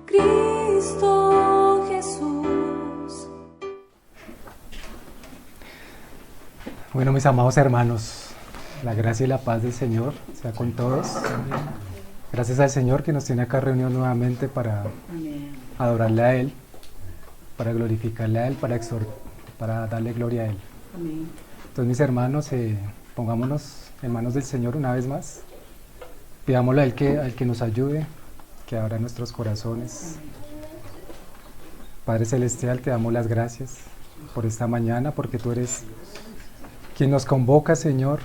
Cristo Jesús. Bueno, mis amados hermanos, la gracia y la paz del Señor sea con todos. Gracias al Señor que nos tiene acá reunidos nuevamente para adorarle a Él, para glorificarle a Él, para darle gloria a Él. Entonces, mis hermanos, pongámonos en manos del Señor una vez más. Pidámosle a Él que nos ayude, que abra nuestros corazones. Padre Celestial, te damos las gracias por esta mañana, porque tú eres quien nos convoca, Señor.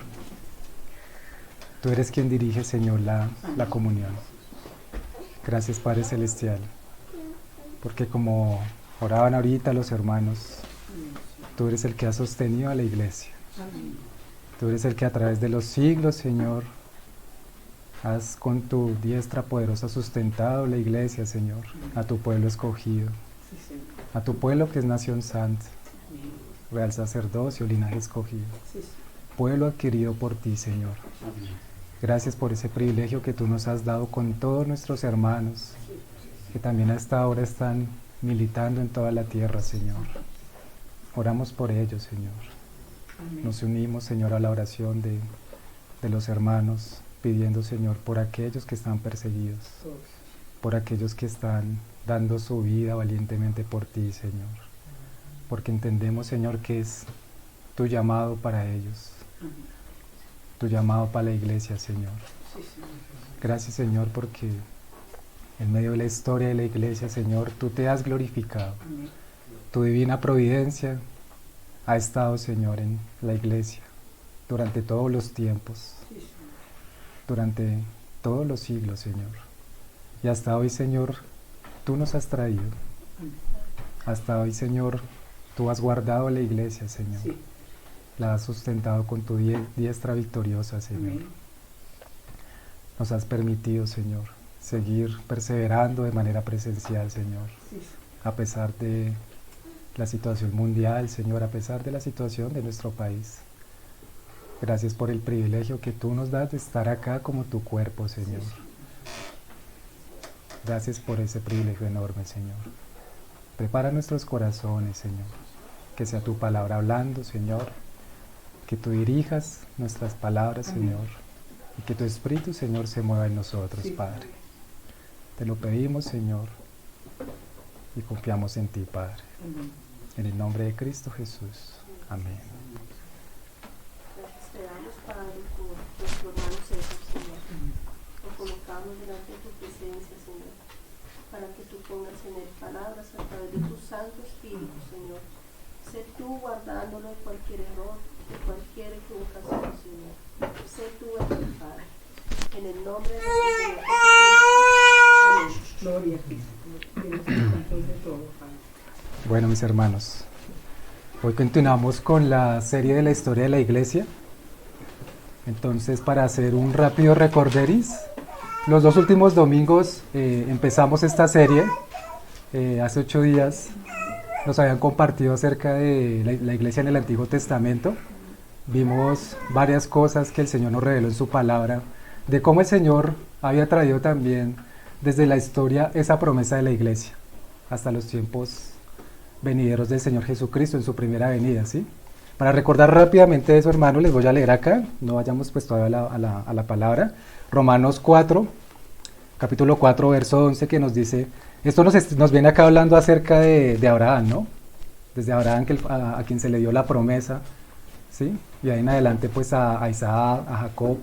Tú eres quien dirige, Señor, la comunión. Gracias, Padre Celestial, porque como oraban ahorita los hermanos, tú eres el que ha sostenido a la iglesia. Tú eres el que a través de los siglos, Señor, has con tu diestra poderosa sustentado la iglesia, Señor, a tu pueblo escogido, a tu pueblo que es nación santa, real sacerdocio, linaje escogido, pueblo adquirido por ti, Señor. Gracias por ese privilegio que tú nos has dado con todos nuestros hermanos, que también a esta hora están militando en toda la tierra, Señor. Oramos por ellos, Señor. Nos unimos, Señor, a la oración de los hermanos, pidiendo, Señor, por aquellos que están perseguidos, por aquellos que están dando su vida valientemente por ti, Señor. Porque entendemos, Señor, que es tu llamado para ellos, tu llamado para la iglesia, Señor. Gracias, Señor, porque en medio de la historia de la iglesia, Señor, tú te has glorificado. Tu divina providencia ha estado, Señor, en la iglesia durante todos los tiempos, durante todos los siglos, Señor. Y hasta hoy, Señor, tú nos has traído. Hasta hoy, Señor, tú has guardado la iglesia, Señor. La has sustentado con tu diestra victoriosa, Señor. Nos has permitido, Señor, seguir perseverando de manera presencial, Señor. A pesar de la situación mundial, Señor, a pesar de la situación de nuestro país. Gracias por el privilegio que tú nos das de estar acá como tu cuerpo, Señor. Gracias por ese privilegio enorme, Señor. Prepara nuestros corazones, Señor. Que sea tu palabra hablando, Señor. Que tú dirijas nuestras palabras, Señor. Y que tu Espíritu, Señor, se mueva en nosotros, Padre. Te lo pedimos, Señor. Y confiamos en ti, Padre. En el nombre de Cristo Jesús. Amén. Gracias te damos, Padre, por nuestro hermano César, Señor. Lo colocamos delante de tu presencia, Señor, para que tú pongas en él palabras a través de tu Santo Espíritu, Señor. Sé tú guardándolo de cualquier error, de cualquier equivocación, Señor. Sé tú el Padre. En el nombre de nuestro Señor Jesucristo. Amén. Gloria a Cristo. Tienes el control de todo, Padre. Bueno, mis hermanos, hoy continuamos con la serie de la historia de la iglesia. Entonces, para hacer un rápido recorderis, los 2 últimos domingos empezamos esta serie. Hace 8 días nos habían compartido acerca de la iglesia en el Antiguo Testamento. Vimos varias cosas que el Señor nos reveló en su palabra, de cómo el Señor había traído también desde la historia esa promesa de la iglesia, hasta los tiempos venideros del Señor Jesucristo en su primera venida, ¿sí? Para recordar rápidamente eso, hermanos, les voy a leer acá, no vayamos pues todavía a la palabra, Romanos 4, capítulo 4, verso 11, que nos dice, esto nos viene acá hablando acerca de Abraham, ¿no? Desde Abraham, a quien se le dio la promesa, ¿sí? Y ahí en adelante pues a Isaac, a Jacob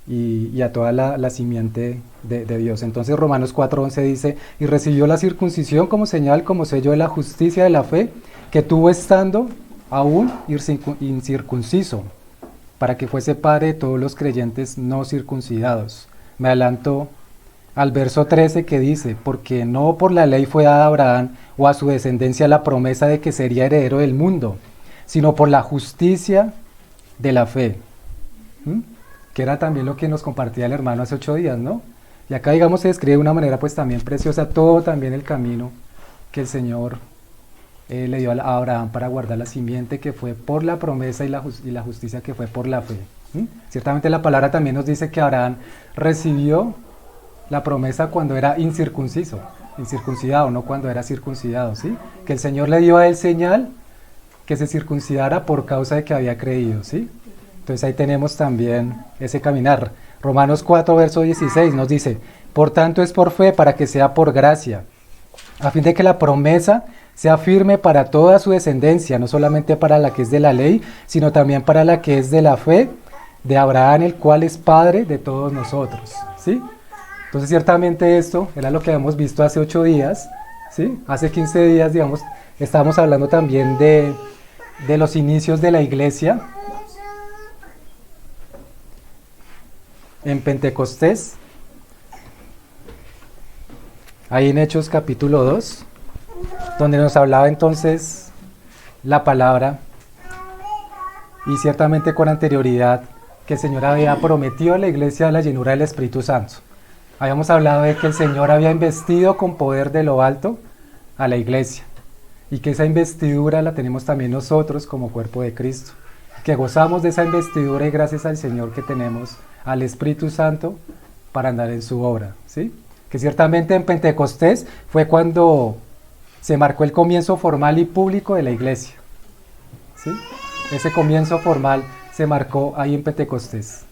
y a toda la simiente de Dios. Entonces Romanos 4:11 dice, y recibió la circuncisión como señal, como sello de la justicia de la fe, que tuvo estando aún incircunciso, para que fuese padre de todos los creyentes no circuncidados. Me adelanto al verso 13 que dice, porque no por la ley fue dada a Abraham o a su descendencia la promesa de que sería heredero del mundo, sino por la justicia de la fe. Que era también lo que nos compartía el hermano hace 8 días, ¿no? Y acá, digamos, se describe de una manera pues también preciosa todo también el camino que el Señor le dio a Abraham para guardar la simiente que fue por la promesa y la justicia que fue por la fe. Ciertamente la palabra también nos dice que Abraham recibió la promesa cuando era incircuncidado, no cuando era circuncidado, ¿sí? Que el Señor le dio a él señal que se circuncidara por causa de que había creído, ¿sí? Entonces ahí tenemos también ese caminar. Romanos 4, verso 16 nos dice: por tanto es por fe, para que sea por gracia, a fin de que la promesa sea firme para toda su descendencia, no solamente para la que es de la ley, sino también para la que es de la fe de Abraham, el cual es Padre de todos nosotros, ¿sí? Entonces ciertamente esto era lo que hemos visto hace 8 días, ¿sí? Hace 15 días, digamos, estábamos hablando también de los inicios de la iglesia en Pentecostés, ahí en Hechos capítulo 2, donde nos hablaba entonces la palabra, y ciertamente con anterioridad que el Señor había prometido a la iglesia la llenura del Espíritu Santo. Habíamos hablado de que el Señor había investido con poder de lo alto a la iglesia, y que esa investidura la tenemos también nosotros como cuerpo de Cristo, que gozamos de esa investidura y gracias al Señor que tenemos al Espíritu Santo para andar en su obra, ¿sí? Que ciertamente en Pentecostés fue cuando se marcó el comienzo formal y público de la iglesia, ¿sí? Ese comienzo formal se marcó ahí en Pentecostés.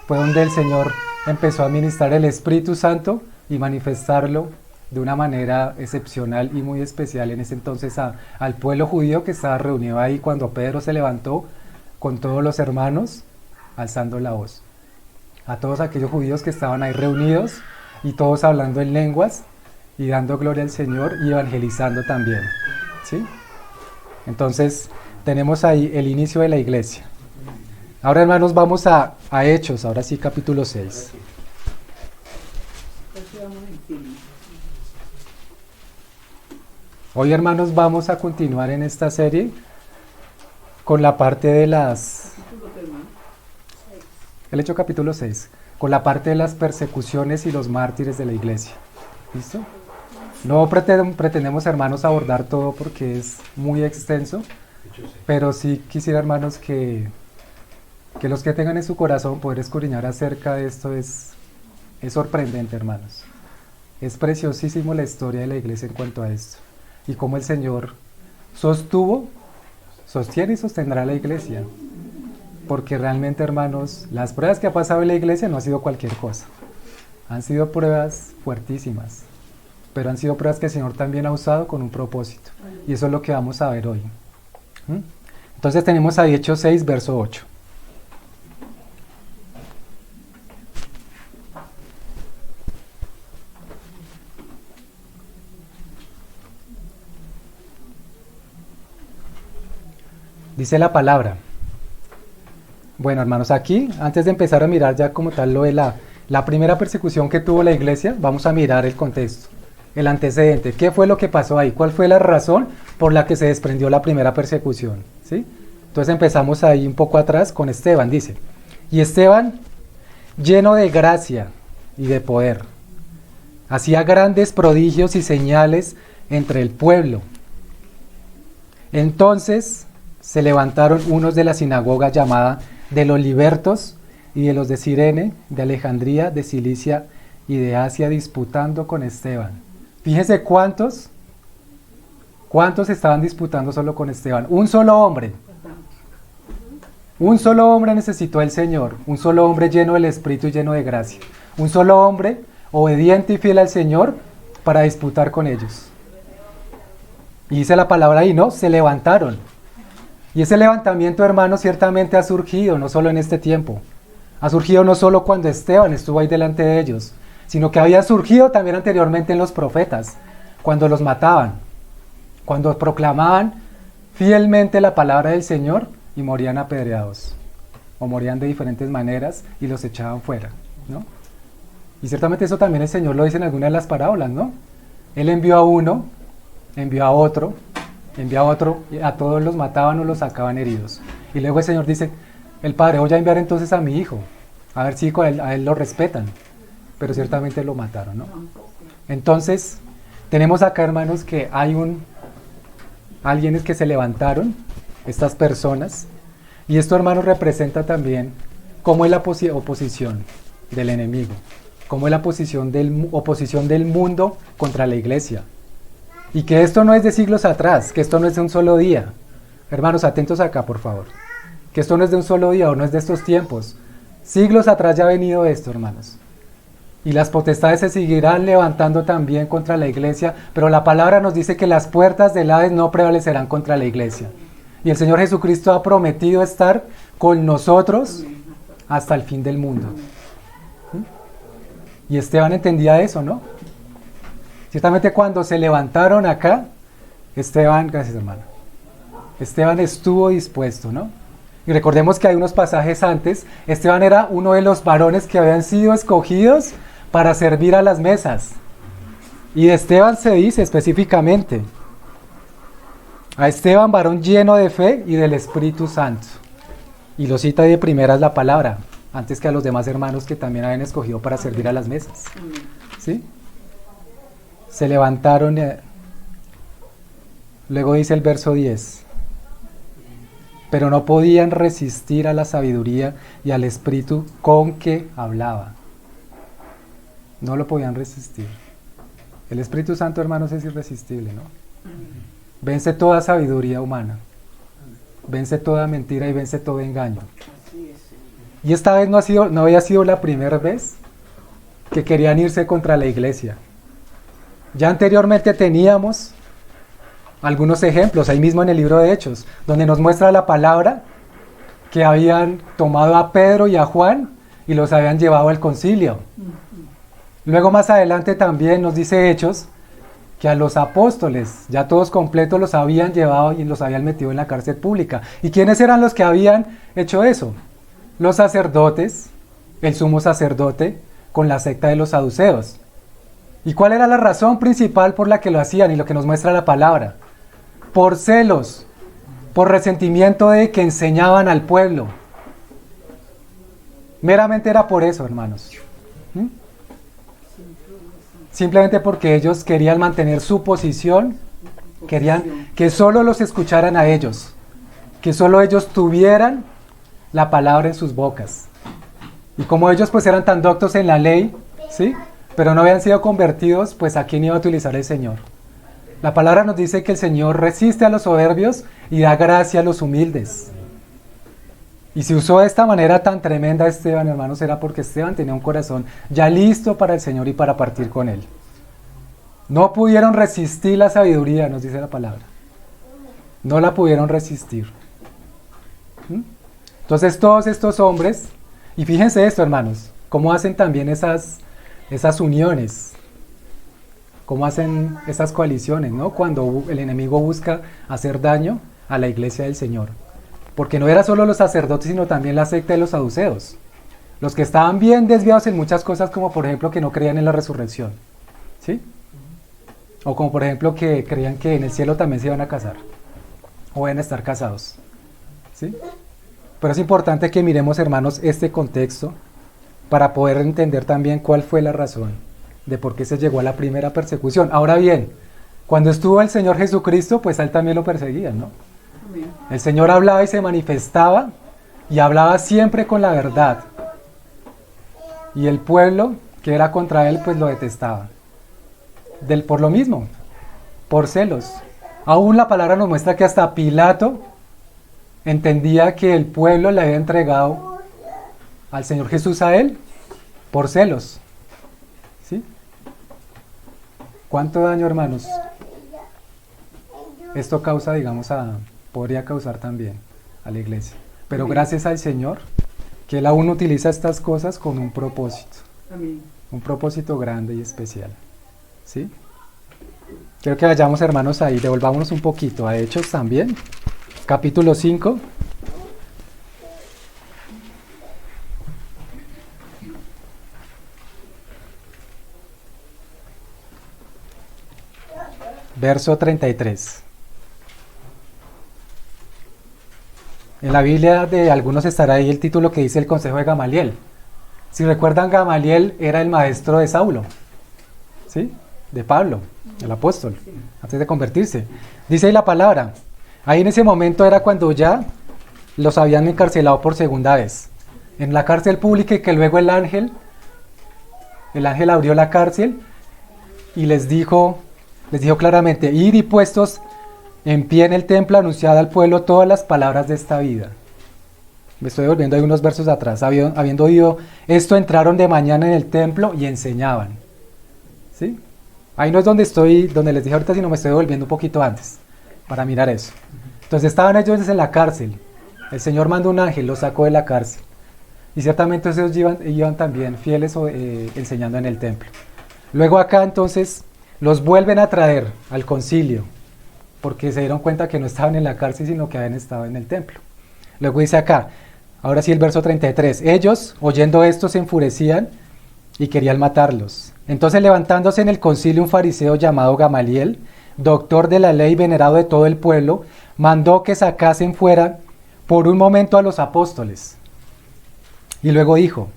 Fue donde el Señor empezó a ministrar el Espíritu Santo y manifestarlo de una manera excepcional y muy especial en ese entonces al pueblo judío que estaba reunido ahí cuando Pedro se levantó con todos los hermanos alzando la voz. A todos aquellos judíos que estaban ahí reunidos y todos hablando en lenguas y dando gloria al Señor y evangelizando también, ¿sí? Entonces tenemos ahí el inicio de la iglesia. Ahora, hermanos, vamos a Hechos, ahora sí, capítulo 6. Hoy, hermanos, vamos a continuar en esta serie con la parte de el Hecho capítulo 6, con la parte de las persecuciones y los mártires de la iglesia. ¿Listo? No pretendemos, hermanos, abordar todo porque es muy extenso, pero sí quisiera, hermanos, que los que tengan en su corazón poder escudriñar acerca de esto es sorprendente, hermanos. Es preciosísimo la historia de la iglesia en cuanto a esto. Y cómo el Señor sostiene y sostendrá la iglesia. Porque realmente, hermanos, las pruebas que ha pasado en la iglesia no ha sido cualquier cosa. Han sido pruebas fuertísimas. Pero han sido pruebas que el Señor también ha usado con un propósito. Y eso es lo que vamos a ver hoy. Entonces tenemos ahí Hechos 6, verso 8. Dice la palabra. Bueno, hermanos, aquí, antes de empezar a mirar ya como tal lo de la primera persecución que tuvo la iglesia, vamos a mirar el contexto, el antecedente. ¿Qué fue lo que pasó ahí? ¿Cuál fue la razón por la que se desprendió la primera persecución? ¿Sí? Entonces empezamos ahí un poco atrás con Esteban, dice. Y Esteban, lleno de gracia y de poder, hacía grandes prodigios y señales entre el pueblo. Entonces se levantaron unos de la sinagoga llamada de los libertos y de los de Cirene, de Alejandría, de Cilicia y de Asia, disputando con Esteban. Fíjese cuántos estaban disputando solo con Esteban. Un solo hombre. Un solo hombre necesitó el Señor. Un solo hombre lleno del Espíritu y lleno de gracia. Un solo hombre obediente y fiel al Señor para disputar con ellos. Y dice la palabra ahí, ¿no? Se levantaron. Y ese levantamiento, hermanos, ciertamente ha surgido no solo en este tiempo. Ha surgido no solo cuando Esteban estuvo ahí delante de ellos, sino que había surgido también anteriormente en los profetas, cuando los mataban, cuando proclamaban fielmente la palabra del Señor y morían apedreados, o morían de diferentes maneras y los echaban fuera, ¿no? Y ciertamente eso también el Señor lo dice en alguna de las parábolas, ¿no? Él envió a uno, envió a otro, y a todos los mataban o los sacaban heridos. Y luego el Señor dice, el Padre, voy a enviar entonces a mi hijo, a ver si a él lo respetan. Pero ciertamente lo mataron, ¿no? Entonces, tenemos acá, hermanos, que hay alguienes que se levantaron, estas personas, y esto, hermanos, representa también cómo es la oposición del enemigo. cómo es la oposición del mundo contra la iglesia. Y que esto no es de siglos atrás, que esto no es de un solo día. Hermanos, atentos acá, por favor. Que esto no es de un solo día o no es de estos tiempos. Siglos atrás ya ha venido esto, hermanos. Y las potestades se seguirán levantando también contra la iglesia, pero la palabra nos dice que las puertas del Hades no prevalecerán contra la iglesia. Y el Señor Jesucristo ha prometido estar con nosotros hasta el fin del mundo. ¿Mm? Y Esteban entendía eso, ¿no? Ciertamente cuando se levantaron acá, Esteban, gracias hermano, Esteban estuvo dispuesto, ¿no? Y recordemos que hay unos pasajes antes, Esteban era uno de los varones que habían sido escogidos para servir a las mesas. Y de Esteban se dice específicamente, a Esteban, varón lleno de fe y del Espíritu Santo. Y lo cita de primeras la palabra, antes que a los demás hermanos que también habían escogido para servir a las mesas. ¿Sí? Se levantaron, luego dice el verso 10, pero no podían resistir a la sabiduría y al espíritu con que hablaba. No lo podían resistir. El Espíritu Santo, hermanos, es irresistible, ¿no? Vence toda sabiduría humana, vence toda mentira y vence todo engaño. Y esta vez no había sido la primera vez que querían irse contra la iglesia. Ya anteriormente teníamos algunos ejemplos, ahí mismo en el libro de Hechos, donde nos muestra la palabra que habían tomado a Pedro y a Juan y los habían llevado al concilio. Luego más adelante también nos dice Hechos que a los apóstoles, ya todos completos, los habían llevado y los habían metido en la cárcel pública. ¿Y quiénes eran los que habían hecho eso? Los sacerdotes, el sumo sacerdote, con la secta de los saduceos. ¿Y cuál era la razón principal por la que lo hacían y lo que nos muestra la palabra? Por celos, por resentimiento de que enseñaban al pueblo. Meramente era por eso, hermanos. ¿Mm? Simplemente porque ellos querían mantener su posición, querían que solo los escucharan a ellos, que solo ellos tuvieran la palabra en sus bocas. Y como ellos pues eran tan doctos en la ley, ¿sí?, pero no habían sido convertidos, pues ¿a quién iba a utilizar el Señor? La palabra nos dice que el Señor resiste a los soberbios y da gracia a los humildes. Y si usó de esta manera tan tremenda a Esteban, hermanos, era porque Esteban tenía un corazón ya listo para el Señor y para partir con Él. No pudieron resistir la sabiduría, nos dice la palabra. No la pudieron resistir. Entonces todos estos hombres, y fíjense esto, hermanos, cómo hacen también esas uniones, cómo hacen esas coaliciones, ¿no? Cuando el enemigo busca hacer daño a la iglesia del Señor. Porque no era solo los sacerdotes, sino también la secta de los saduceos. Los que estaban bien desviados en muchas cosas, como por ejemplo que no creían en la resurrección. ¿Sí? O como por ejemplo que creían que en el cielo también se iban a casar. O van a estar casados. ¿Sí? Pero es importante que miremos, hermanos, este contexto para poder entender también cuál fue la razón de por qué se llegó a la primera persecución. Ahora bien, cuando estuvo el Señor Jesucristo, pues a Él también lo perseguían, ¿no? El Señor hablaba y se manifestaba y hablaba siempre con la verdad. Y el pueblo que era contra Él, pues lo detestaba. Por lo mismo, por celos. Aún la palabra nos muestra que hasta Pilato entendía que el pueblo le había entregado al Señor Jesús a Él por celos. ¿Sí? ¿Cuánto daño, hermanos? Esto causa, digamos, podría causar también a la iglesia. Pero gracias al Señor, que Él aún utiliza estas cosas con un propósito. Amén. Un propósito grande y especial. ¿Sí? Quiero que vayamos, hermanos, ahí, devolvámonos un poquito a Hechos también, capítulo 5. Verso 33. En la Biblia de algunos estará ahí el título que dice el consejo de Gamaliel. Si recuerdan, Gamaliel era el maestro de Saulo, ¿sí? De Pablo, el apóstol, antes de convertirse. Dice ahí la palabra. Ahí en ese momento era cuando ya los habían encarcelado por segunda vez. En la cárcel pública, y que luego el ángel el ángel abrió la cárcel y les dijo claramente: id y puestos en pie en el templo, anunciad al pueblo todas las palabras de esta vida. Me estoy volviendo ahí unos versos atrás. Habiendo oído esto, entraron de mañana en el templo y enseñaban. ¿Sí? Ahí no es donde les dije ahorita, sino me estoy volviendo un poquito antes para mirar eso. Entonces estaban ellos en la cárcel. El Señor mandó un ángel, los sacó de la cárcel. Y ciertamente ellos iban también fieles enseñando en el templo. Luego acá entonces los vuelven a traer al concilio, porque se dieron cuenta que no estaban en la cárcel, sino que habían estado en el templo. Luego dice acá, ahora sí el verso 33, ellos oyendo esto se enfurecían y querían matarlos. Entonces levantándose en el concilio un fariseo llamado Gamaliel, doctor de la ley, venerado de todo el pueblo, mandó que sacasen fuera por un momento a los apóstoles. Y luego dijo: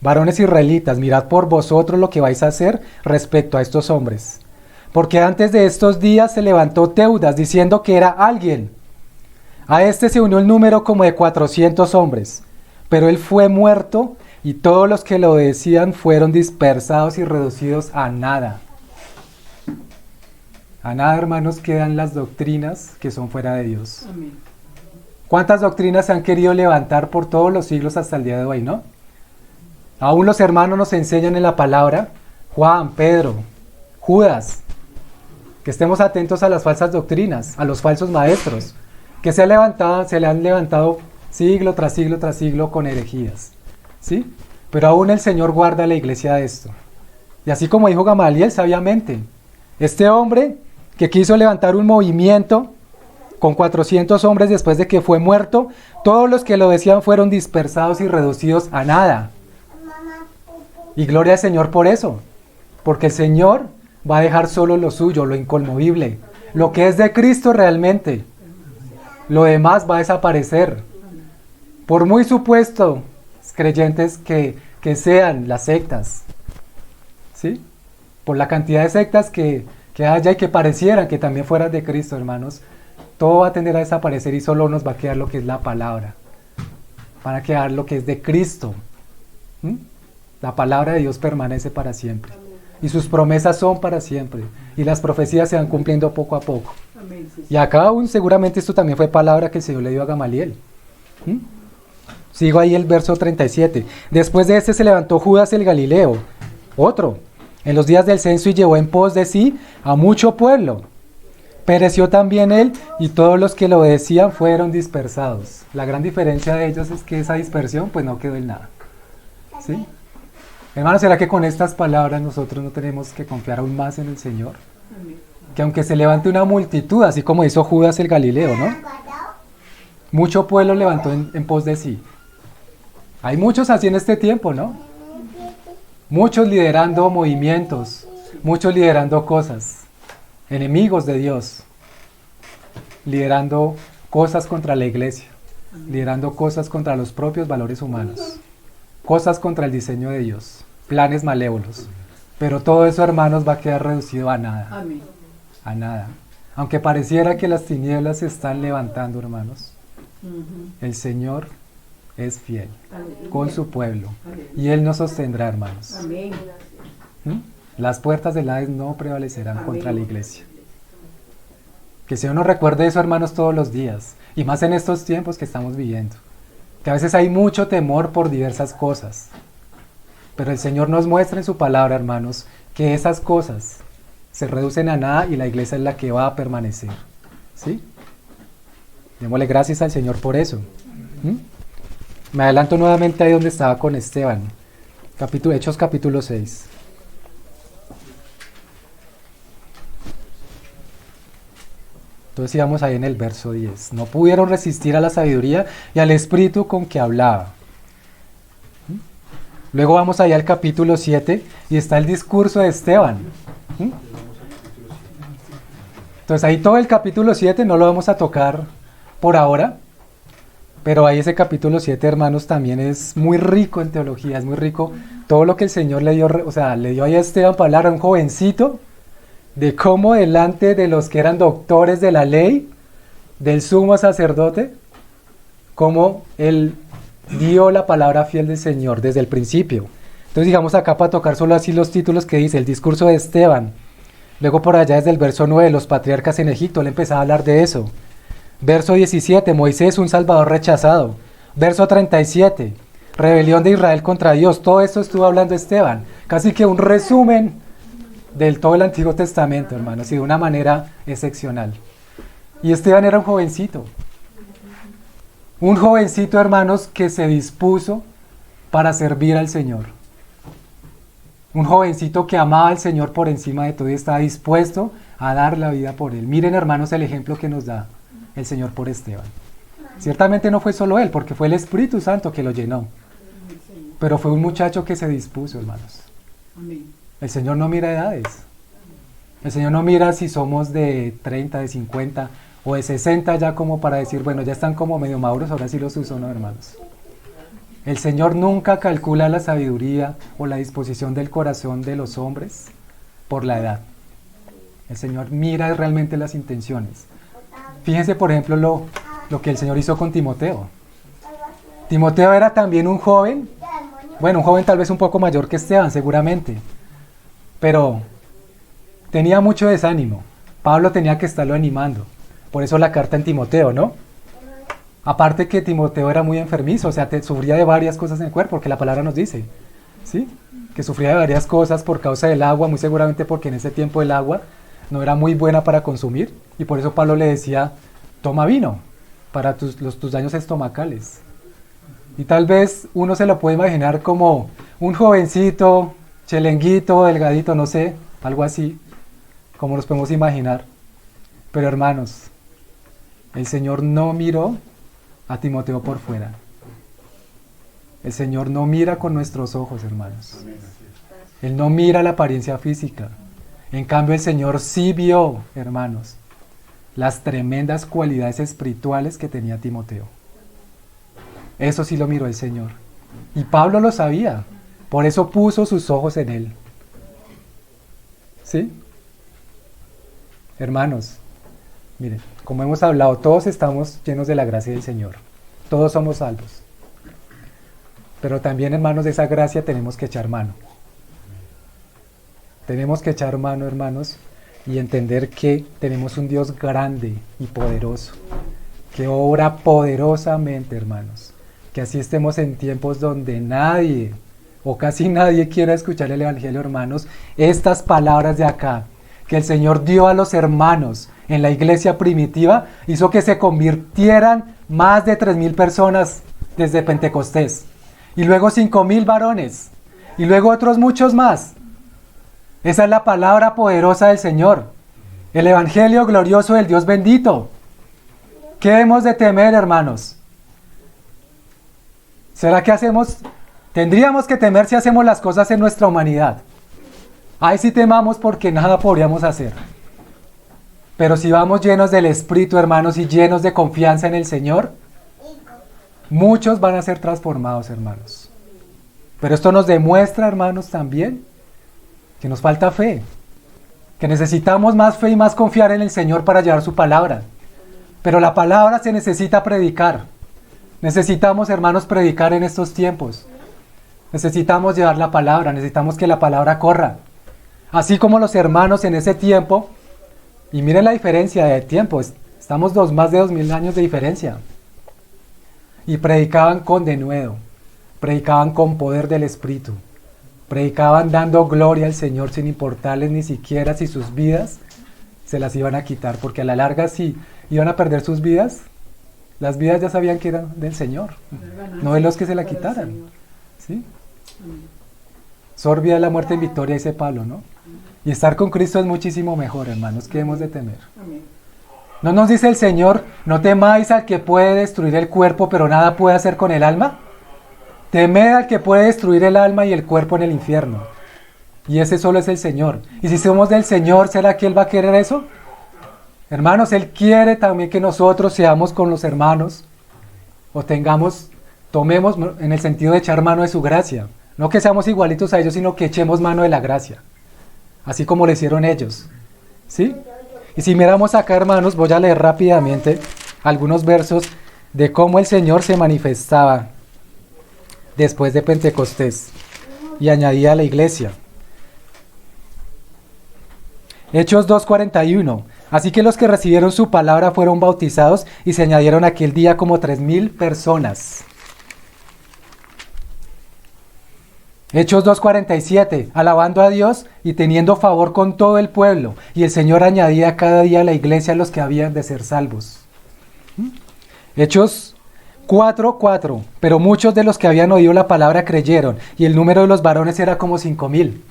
varones israelitas, mirad por vosotros lo que vais a hacer respecto a estos hombres. Porque antes de estos días se levantó Teudas diciendo que era alguien. A este se unió el número como de 400 hombres, pero él fue muerto y todos los que lo obedecían fueron dispersados y reducidos a nada. A nada, hermanos, quedan las doctrinas que son fuera de Dios. Amén. ¿Cuántas doctrinas se han querido levantar por todos los siglos hasta el día de hoy, no? Aún los hermanos nos enseñan en la palabra, Juan, Pedro, Judas, que estemos atentos a las falsas doctrinas, a los falsos maestros, que se le han levantado siglo tras siglo tras siglo con herejías, ¿sí? Pero aún el Señor guarda a la iglesia de esto. Y así como dijo Gamaliel sabiamente, este hombre que quiso levantar un movimiento con 400 hombres después de que fue muerto, todos los que lo decían fueron dispersados y reducidos a nada. Y gloria al Señor por eso, porque el Señor va a dejar solo lo suyo, lo inconmovible, lo que es de Cristo realmente. Lo demás va a desaparecer. Por muy supuestos creyentes que sean las sectas, ¿sí? Por la cantidad de sectas que haya y que parecieran que también fueran de Cristo, hermanos, todo va a tender a desaparecer y solo nos va a quedar lo que es la palabra. Van a quedar lo que es de Cristo. La palabra de Dios permanece para siempre. Y sus promesas son para siempre. Y las profecías se van cumpliendo poco a poco. Amén, sí, sí. Y acá aún seguramente esto también fue palabra que el Señor le dio a Gamaliel. Sigo ahí el verso 37. Después de este se levantó Judas el Galileo, otro, en los días del censo, y llevó en pos de sí a mucho pueblo. Pereció también él, y todos los que lo obedecían fueron dispersados. La gran diferencia de ellos es que esa dispersión pues no quedó en nada. ¿Sí? Hermanos, ¿será que con estas palabras nosotros no tenemos que confiar aún más en el Señor? Amén. Que aunque se levante una multitud, así como hizo Judas el Galileo, ¿no? Mucho pueblo levantó en pos de sí. Hay muchos así en este tiempo, ¿no? Muchos liderando movimientos, muchos liderando cosas, enemigos de Dios, liderando cosas contra la iglesia, liderando cosas contra los propios valores humanos, cosas contra el diseño de Dios, planes malévolos. Pero todo eso, hermanos, va a quedar reducido a nada. Amén. A nada. Aunque pareciera que las tinieblas se están levantando, hermanos, el Señor es fiel Aleluya. con su pueblo Aleluya. y Él nos sostendrá, hermanos. Amén. Las puertas del Hades no prevalecerán Amén. contra la iglesia. Que el Señor nos recuerde eso, hermanos, todos los días, y más en estos tiempos que estamos viviendo, que a veces hay mucho temor por diversas cosas, pero el Señor nos muestra en su palabra, hermanos, que esas cosas se reducen a nada y la iglesia es la que va a permanecer. ¿Sí? Démosle gracias al Señor por eso. Me adelanto nuevamente ahí donde estaba con Esteban. Hechos capítulo 6. Entonces íbamos ahí en el verso 10. No pudieron resistir a la sabiduría y al espíritu con que hablaba. Luego vamos allá al capítulo 7 y está el discurso de Esteban. Entonces ahí todo el capítulo 7 no lo vamos a tocar por ahora, pero ahí ese capítulo 7, hermanos, también es muy rico en teología, es muy rico todo lo que el Señor le dio, o sea, le dio ahí a Esteban para hablar a un jovencito de cómo delante de los que eran doctores de la ley, del sumo sacerdote, cómo él dio la palabra fiel del Señor desde el principio. Entonces digamos acá para tocar solo así los títulos que dice, el discurso de Esteban. Luego por allá desde el verso 9, los patriarcas en Egipto, él empezaba a hablar de eso. Verso 17, Moisés, un salvador rechazado. Verso 37, rebelión de Israel contra Dios. Todo esto estuvo hablando Esteban. Casi que un resumen del todo el Antiguo Testamento, hermanos, y de una manera excepcional. Y Esteban era un jovencito. Un jovencito, hermanos, que se dispuso para servir al Señor. Un jovencito que amaba al Señor por encima de todo y estaba dispuesto a dar la vida por Él. Miren, hermanos, el ejemplo que nos da el Señor por Esteban. Ciertamente no fue solo él, porque fue el Espíritu Santo que lo llenó. Pero fue un muchacho que se dispuso, hermanos. El Señor no mira edades. El Señor no mira si somos de 30, de 50 o de 60 ya como para decir, bueno, ya están como medio maduros, ahora sí los uso, ¿no, hermanos? El Señor nunca calcula la sabiduría o la disposición del corazón de los hombres por la edad. El Señor mira realmente las intenciones. Fíjense, por ejemplo, lo que el Señor hizo con Timoteo. Timoteo era también un joven, bueno, un joven tal vez un poco mayor que Esteban, seguramente, pero tenía mucho desánimo. Pablo tenía que estarlo animando. Por eso la carta en Timoteo, ¿no? Aparte que Timoteo era muy enfermizo, o sea, sufría de varias cosas en el cuerpo, porque la palabra nos dice, ¿sí? Que sufría de varias cosas por causa del agua, muy seguramente porque en ese tiempo el agua no era muy buena para consumir, y por eso Pablo le decía, toma vino para tus daños estomacales. Y tal vez uno se lo puede imaginar como un jovencito, chelenguito, delgadito, no sé, algo así, como nos podemos imaginar. Pero hermanos, el Señor no miró a Timoteo por fuera. El Señor no mira con nuestros ojos, hermanos. Él no mira la apariencia física. En cambio, el Señor sí vio, hermanos, las tremendas cualidades espirituales que tenía Timoteo. Eso sí lo miró el Señor. Y Pablo lo sabía. Por eso puso sus ojos en él. ¿Sí? Hermanos, miren, como hemos hablado, todos estamos llenos de la gracia del Señor. Todos somos salvos. Pero también, hermanos, de esa gracia tenemos que echar mano. Tenemos que echar mano, hermanos, y entender que tenemos un Dios grande y poderoso, que obra poderosamente, hermanos. Que así estemos en tiempos donde nadie, o casi nadie quiera escuchar el Evangelio, hermanos, estas palabras de acá, que el Señor dio a los hermanos en la iglesia primitiva, hizo que se convirtieran más de 3,000 personas desde Pentecostés, y luego 5,000 varones, y luego otros muchos más. Esa es la palabra poderosa del Señor, el Evangelio glorioso del Dios bendito. ¿Qué hemos de temer, hermanos? ¿Será que tendríamos que temer si hacemos las cosas en nuestra humanidad? Ahí sí temamos porque nada podríamos hacer. Pero si vamos llenos del Espíritu, hermanos, y llenos de confianza en el Señor, muchos van a ser transformados, hermanos. Pero esto nos demuestra, hermanos, también que nos falta fe, que necesitamos más fe y más confiar en el Señor para llevar su palabra. Pero la palabra se necesita predicar. Necesitamos, hermanos, predicar en estos tiempos. Necesitamos llevar la palabra, necesitamos que la palabra corra. Así como los hermanos en ese tiempo, y miren la diferencia de tiempo, estamos más de 2,000 años de diferencia. Y predicaban con denuedo, predicaban con poder del Espíritu, predicaban dando gloria al Señor sin importarles ni siquiera si sus vidas se las iban a quitar, porque a la larga si iban a perder sus vidas, las vidas ya sabían que eran del Señor, no de los que se la quitaran. ¿Sí? Sorbia de la muerte en victoria, dice Pablo, ¿no? Y estar con Cristo es muchísimo mejor, hermanos. ¿Qué hemos de temer? ¿No nos dice el Señor, no temáis al que puede destruir el cuerpo, pero nada puede hacer con el alma? Temed al que puede destruir el alma y el cuerpo en el infierno. Y ese solo es el Señor. Y si somos del Señor, ¿será que Él va a querer eso? Hermanos, Él quiere también que nosotros seamos con los hermanos, o tomemos en el sentido de echar mano de su gracia. No que seamos igualitos a ellos, sino que echemos mano de la gracia. Así como lo hicieron ellos. ¿Sí? Y si miramos acá, hermanos, voy a leer rápidamente algunos versos de cómo el Señor se manifestaba después de Pentecostés. y añadía a la iglesia. Hechos 2:41. Así que los que recibieron su palabra fueron bautizados y se añadieron aquel día como 3,000 personas. Hechos 2:47. Alabando a Dios y teniendo favor con todo el pueblo. Y el Señor añadía cada día a la iglesia a los que habían de ser salvos. Hechos 4:4. Pero muchos de los que habían oído la palabra creyeron, y el número de los varones era como 5,000.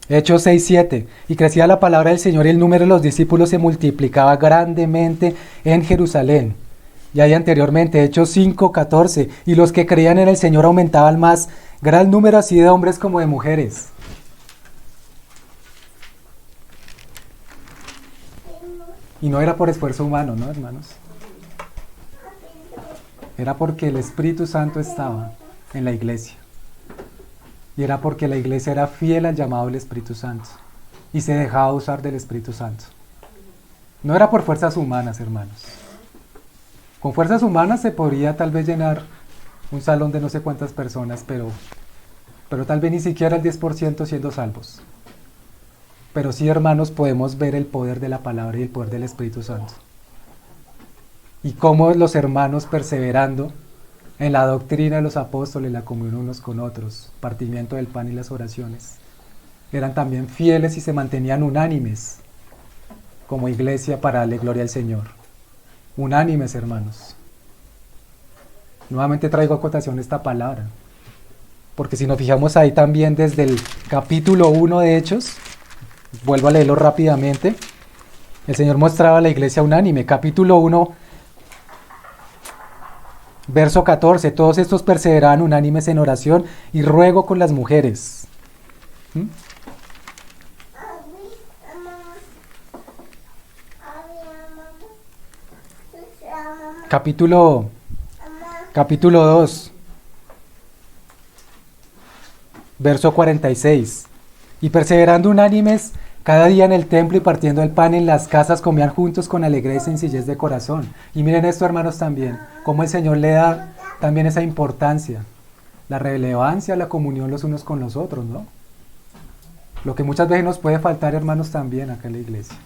Hechos 6:7. Y crecía la palabra del Señor y el número de los discípulos se multiplicaba grandemente en Jerusalén. Y ahí anteriormente, Hechos 5:14. Y los que creían en el Señor aumentaban más, gran número así de hombres como de mujeres. Y no era por esfuerzo humano, ¿no, hermanos? Era porque el Espíritu Santo estaba en la iglesia. Y era porque la iglesia era fiel al llamado del Espíritu Santo. Y se dejaba usar del Espíritu Santo. No era por fuerzas humanas, hermanos. Con fuerzas humanas se podría tal vez llenar un salón de no sé cuántas personas, pero tal vez ni siquiera el 10% siendo salvos. Pero sí, hermanos, podemos ver el poder de la palabra y el poder del Espíritu Santo. Y cómo los hermanos perseverando en la doctrina de los apóstoles, la comunión unos con otros, partimiento del pan y las oraciones, eran también fieles y se mantenían unánimes como iglesia para darle gloria al Señor. Unánimes, hermanos. Nuevamente traigo a cotación esta palabra, porque si nos fijamos ahí también desde el capítulo 1 de Hechos, vuelvo a leerlo rápidamente, el Señor mostraba a la iglesia unánime. Capítulo 1, verso 14, todos estos perseveraban unánimes en oración y ruego con las mujeres. Capítulo 2, verso 46. Y perseverando unánimes cada día en el templo y partiendo el pan en las casas, comían juntos con alegría y sencillez de corazón. Y miren esto, hermanos, también, cómo el Señor le da también esa importancia, la relevancia, la comunión los unos con los otros, ¿no? Lo que muchas veces nos puede faltar, hermanos, también acá en la iglesia.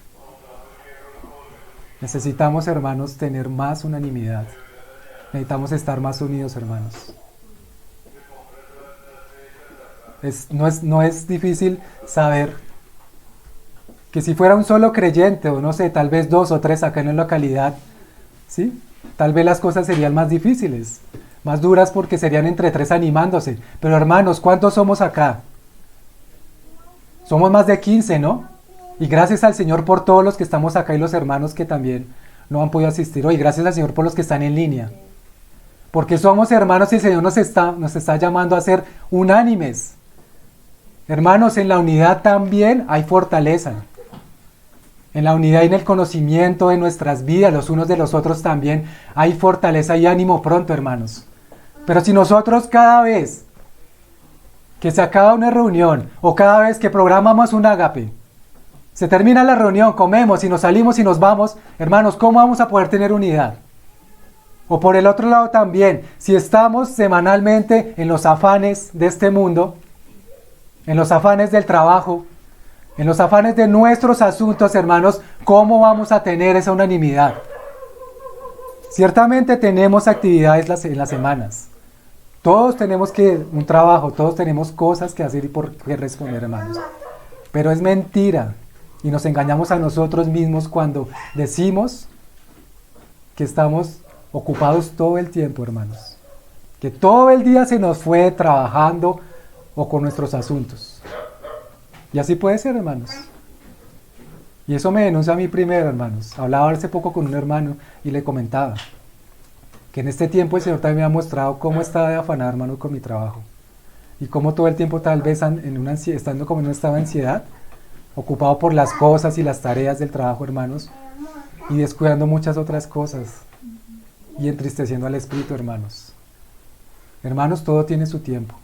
Necesitamos, hermanos, tener más unanimidad. Necesitamos estar más unidos, hermanos. No es difícil saber que si fuera un solo creyente, o no sé, tal vez 2 o 3 acá en la localidad, ¿sí? Tal vez las cosas serían más difíciles, más duras, porque serían entre 3 animándose. Pero hermanos, ¿cuántos somos acá? Somos más de 15, ¿no? Y gracias al Señor por todos los que estamos acá y los hermanos que también no han podido asistir hoy. Gracias al Señor por los que están en línea. Porque somos hermanos y el Señor nos está llamando a ser unánimes. Hermanos, en la unidad también hay fortaleza. En la unidad y en el conocimiento de nuestras vidas, los unos de los otros también, hay fortaleza y ánimo pronto, hermanos. Pero si nosotros cada vez que se acaba una reunión, o cada vez que programamos un ágape, se termina la reunión, comemos y nos salimos y nos vamos, hermanos, ¿cómo vamos a poder tener unidad? O por el otro lado también, si estamos semanalmente en los afanes de este mundo, en los afanes del trabajo, en los afanes de nuestros asuntos, hermanos, ¿cómo vamos a tener esa unanimidad? Ciertamente tenemos actividades en las semanas. Todos tenemos un trabajo, todos tenemos cosas que hacer y por qué responder, hermanos. Pero es mentira y nos engañamos a nosotros mismos cuando decimos que estamos ocupados todo el tiempo, hermanos. Que todo el día se nos fue trabajando o con nuestros asuntos. Y así puede ser, hermanos. Y eso me denuncia a mí primero, hermanos. Hablaba hace poco con un hermano y le comentaba que en este tiempo el Señor también me ha mostrado cómo estaba de afanado, hermano, con mi trabajo. Y cómo todo el tiempo tal vez estando como en un estado de ansiedad, ocupado por las cosas y las tareas del trabajo, hermanos, y descuidando muchas otras cosas y entristeciendo al Espíritu, hermanos. Hermanos, todo tiene su tiempo.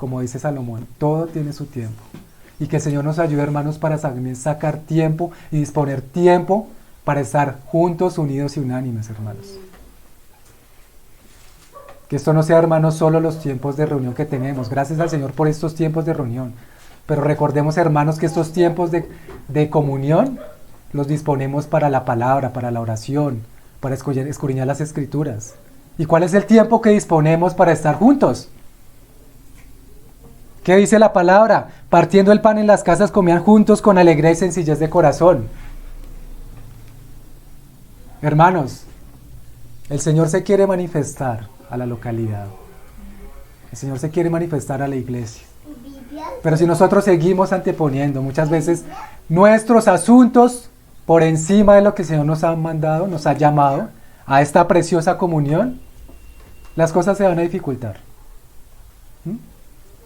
como dice Salomón, todo tiene su tiempo. Y que el Señor nos ayude, hermanos, para también sacar tiempo y disponer tiempo para estar juntos, unidos y unánimes, hermanos. Que esto no sea, hermanos, solo los tiempos de reunión que tenemos. Gracias al Señor por estos tiempos de reunión. Pero recordemos, hermanos, que estos tiempos de comunión los disponemos para la palabra, para la oración, para escudriñar las Escrituras. ¿Y cuál es el tiempo que disponemos para estar juntos? ¿Qué dice la palabra? Partiendo el pan en las casas comían juntos con alegría y sencillez de corazón. Hermanos, el Señor se quiere manifestar a la localidad. El Señor se quiere manifestar a la iglesia. Pero si nosotros seguimos anteponiendo muchas veces nuestros asuntos por encima de lo que el Señor nos ha mandado, nos ha llamado a esta preciosa comunión, las cosas se van a dificultar.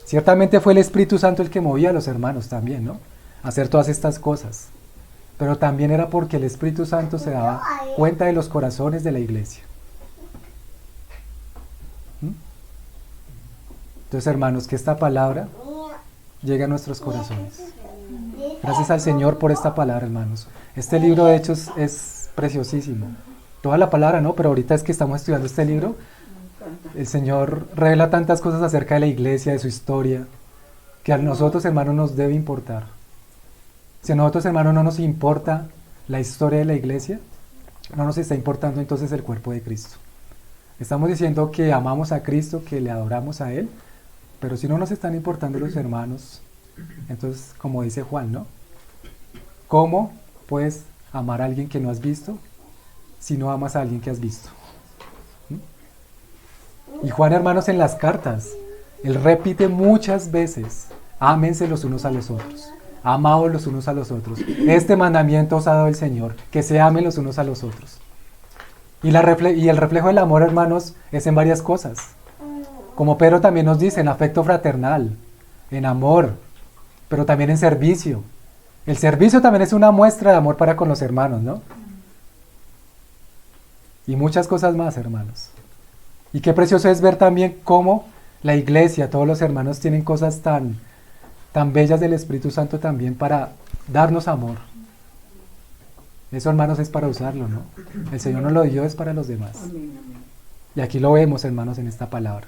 Ciertamente fue el Espíritu Santo el que movía a los hermanos también, ¿no? A hacer todas estas cosas. Pero también era porque el Espíritu Santo se daba cuenta de los corazones de la iglesia. Entonces, hermanos, que esta palabra llegue a nuestros corazones. Gracias al Señor por esta palabra, hermanos. Este libro, de hecho, es preciosísimo. Toda la palabra, ¿no? Pero ahorita es que estamos estudiando este libro. El Señor revela tantas cosas acerca de la iglesia, de su historia, que a nosotros, hermanos, nos debe importar. Si a nosotros, hermanos, no nos importa la historia de la iglesia, no nos está importando entonces el cuerpo de Cristo. Estamos diciendo que amamos a Cristo, que le adoramos a Él, pero si no nos están importando los hermanos, entonces, como dice Juan, ¿no? ¿Cómo puedes amar a alguien que no has visto si no amas a alguien que has visto? Y Juan, hermanos, en las cartas, él repite muchas veces, ámense los unos a los otros, amaos los unos a los otros. Este mandamiento os ha dado el Señor, que se amen los unos a los otros. Y el reflejo del amor, hermanos, es en varias cosas. Como Pedro también nos dice, en afecto fraternal, en amor, pero también en servicio. El servicio también es una muestra de amor para con los hermanos, ¿no? Y muchas cosas más, hermanos. Y qué precioso es ver también cómo la iglesia, todos los hermanos tienen cosas tan bellas del Espíritu Santo también para darnos amor. Eso, hermanos, es para usarlo, ¿no? El Señor nos lo dio, es para los demás. Y aquí lo vemos, hermanos, en esta palabra.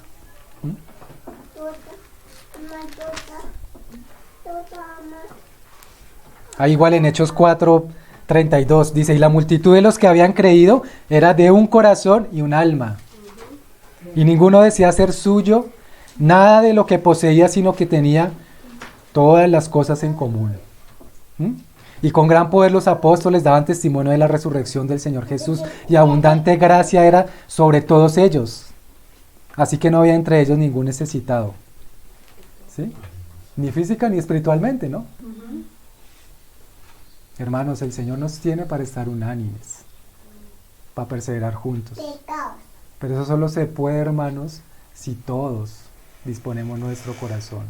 Ahí igual en Hechos 4:32 dice, y la multitud de los que habían creído era de un corazón y un alma. Y ninguno decía ser suyo nada de lo que poseía, sino que tenía todas las cosas en común. Y con gran poder los apóstoles daban testimonio de la resurrección del Señor Jesús, y abundante gracia era sobre todos ellos. Así que no había entre ellos ningún necesitado. ¿Sí? Ni física ni espiritualmente, ¿no? Hermanos, el Señor nos tiene para estar unánimes, para perseverar juntos. Pero eso solo se puede, hermanos, si todos disponemos nuestro corazón.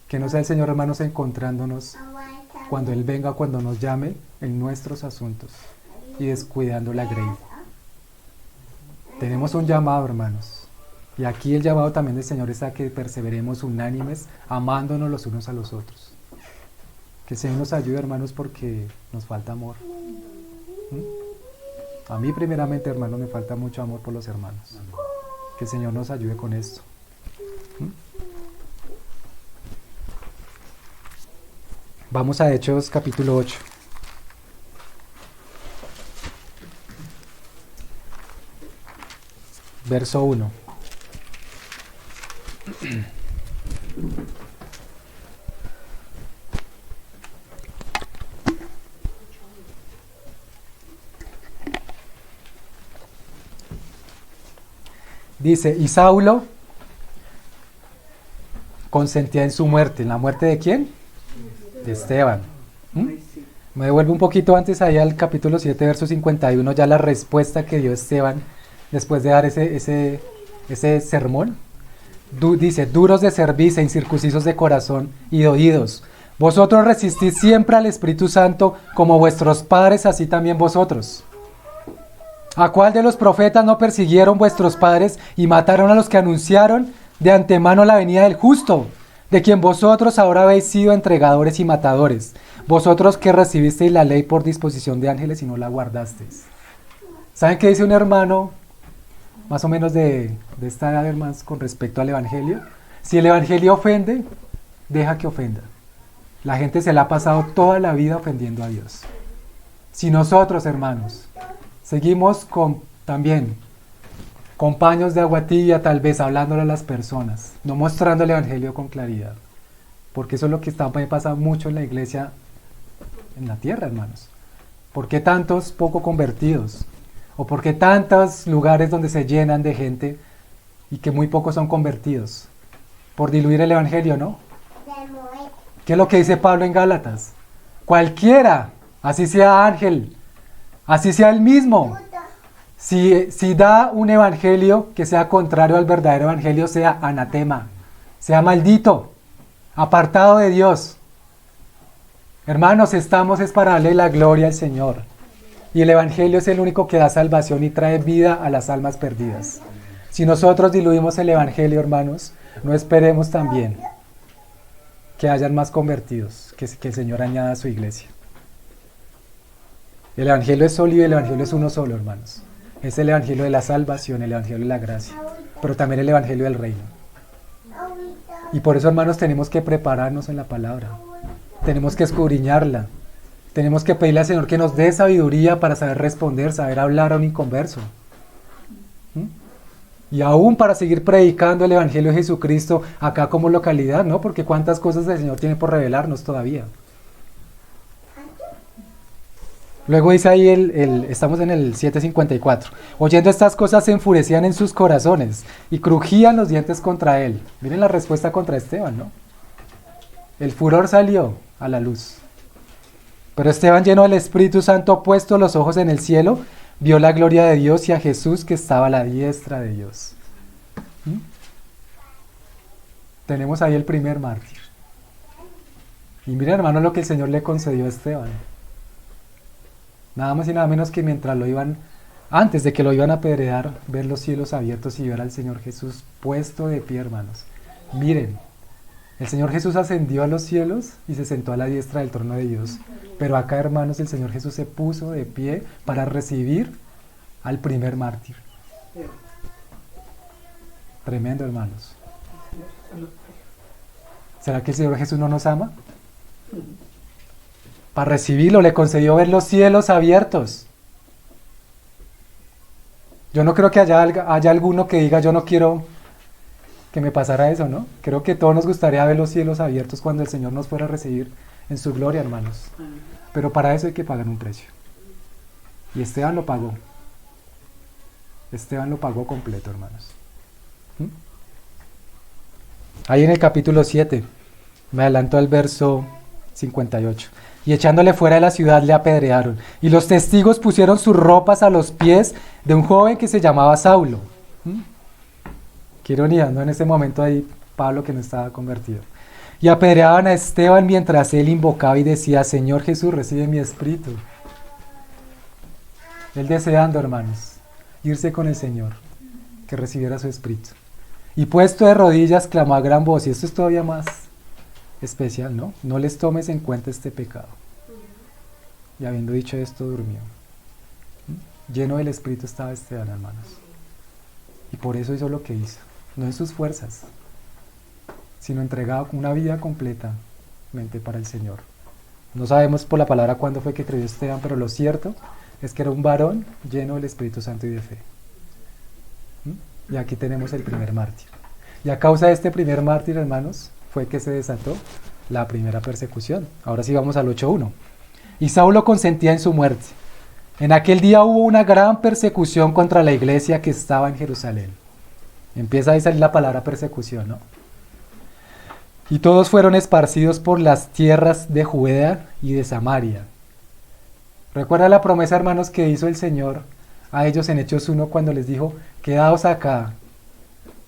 Que no sea el Señor, hermanos, encontrándonos cuando Él venga, cuando nos llame en nuestros asuntos y descuidando la grey. Tenemos un llamado, hermanos. Y aquí el llamado también del Señor es a que perseveremos unánimes, amándonos los unos a los otros. Que el Señor nos ayude, hermanos, porque nos falta amor. A mí primeramente, hermanos, me falta mucho amor por los hermanos. Que el Señor nos ayude con esto. Vamos a Hechos capítulo 8. Verso 1. Dice, y Saulo consentía en su muerte. ¿En la muerte de quién? De Esteban. Me devuelvo un poquito antes allá al capítulo 7, verso 51, ya la respuesta que dio Esteban después de dar ese sermón. Dice, duros de cerviz e incircuncisos de corazón y de oídos. Vosotros resistís siempre al Espíritu Santo como vuestros padres, así también vosotros. ¿A cuál de los profetas no persiguieron vuestros padres y mataron a los que anunciaron de antemano la venida del justo, de quien vosotros ahora habéis sido entregadores y matadores? Vosotros que recibisteis la ley por disposición de ángeles y no la guardasteis. ¿Saben qué dice un hermano, más o menos de esta edad, hermanos, con respecto al Evangelio? Si el Evangelio ofende, deja que ofenda. La gente se la ha pasado toda la vida ofendiendo a Dios. Si nosotros, hermanos, seguimos también con paños de agua tibia, tal vez hablándole a las personas, no mostrando el Evangelio con claridad, porque eso es lo que está pasando mucho en la iglesia, en la tierra, hermanos. ¿Por qué tantos poco convertidos? ¿O por qué tantos lugares donde se llenan de gente y que muy pocos son convertidos? Por diluir el Evangelio, ¿no? ¿Qué es lo que dice Pablo en Gálatas? Cualquiera, así sea ángel, así sea el mismo, si da un evangelio que sea contrario al verdadero evangelio, sea anatema, sea maldito, apartado de Dios. Hermanos, estamos es para darle la gloria al Señor. Y el evangelio es el único que da salvación y trae vida a las almas perdidas. Si nosotros diluimos el evangelio, hermanos, no esperemos también que hayan más convertidos, que el Señor añada a su iglesia. El evangelio es sólido y el evangelio es uno solo, hermanos. Es el evangelio de la salvación, el evangelio de la gracia, pero también el evangelio del reino. Y por eso, hermanos, tenemos que prepararnos en la palabra. Tenemos que escudriñarla. Tenemos que pedirle al Señor que nos dé sabiduría para saber responder, saber hablar a un inconverso. Y aún para seguir predicando el evangelio de Jesucristo acá como localidad, ¿no? Porque cuántas cosas el Señor tiene por revelarnos todavía. Luego dice ahí, estamos en el 7:54. Oyendo estas cosas se enfurecían en sus corazones y crujían los dientes contra él. Miren la respuesta contra Esteban, ¿no? El furor salió a la luz. Pero Esteban, lleno del Espíritu Santo, puesto los ojos en el cielo, vio la gloria de Dios y a Jesús que estaba a la diestra de Dios. Tenemos ahí el primer mártir. Y miren, hermano, lo que el Señor le concedió a Esteban. Nada más y nada menos que mientras antes de que lo iban a apedrear, ver los cielos abiertos y ver al Señor Jesús puesto de pie, hermanos. Miren, el Señor Jesús ascendió a los cielos y se sentó a la diestra del trono de Dios. Pero acá, hermanos, el Señor Jesús se puso de pie para recibir al primer mártir. Tremendo, hermanos. ¿Será que el Señor Jesús no nos ama? Para recibirlo le concedió ver los cielos abiertos. Yo no creo que haya alguno que diga yo no quiero que me pasara eso, ¿no? Creo que todos nos gustaría ver los cielos abiertos cuando el Señor nos fuera a recibir en su gloria, hermanos. Pero para eso hay que pagar un precio. Y Esteban lo pagó. Esteban lo pagó completo, hermanos. Ahí en el capítulo 7, me adelanto al verso 58. Y echándole fuera de la ciudad le apedrearon. Y los testigos pusieron sus ropas a los pies de un joven que se llamaba Saulo. Qué ironía, ¿no? En ese momento ahí Pablo que no estaba convertido. Y apedreaban a Esteban mientras él invocaba y decía, Señor Jesús, recibe mi espíritu. Él deseando, hermanos, irse con el Señor, que recibiera su espíritu. Y puesto de rodillas clamó a gran voz, y esto es todavía más especial, ¿no? No les tomes en cuenta este pecado. Y habiendo dicho esto, durmió. Lleno del Espíritu estaba Esteban, hermanos. Y por eso hizo lo que hizo. No en sus fuerzas, sino entregado una vida completamente para el Señor. No sabemos por la palabra cuándo fue que creyó Esteban, pero lo cierto es que era un varón lleno del Espíritu Santo y de fe. Y aquí tenemos el primer mártir. Y a causa de este primer mártir, hermanos, fue que se desató la primera persecución. Ahora sí vamos al 8:1. Y Saulo consentía en su muerte. En aquel día hubo una gran persecución contra la iglesia que estaba en Jerusalén. Empieza a salir la palabra persecución, ¿no? Y todos fueron esparcidos por las tierras de Judea y de Samaria. Recuerda la promesa, hermanos, que hizo el Señor a ellos en Hechos 1 cuando les dijo, quedaos acá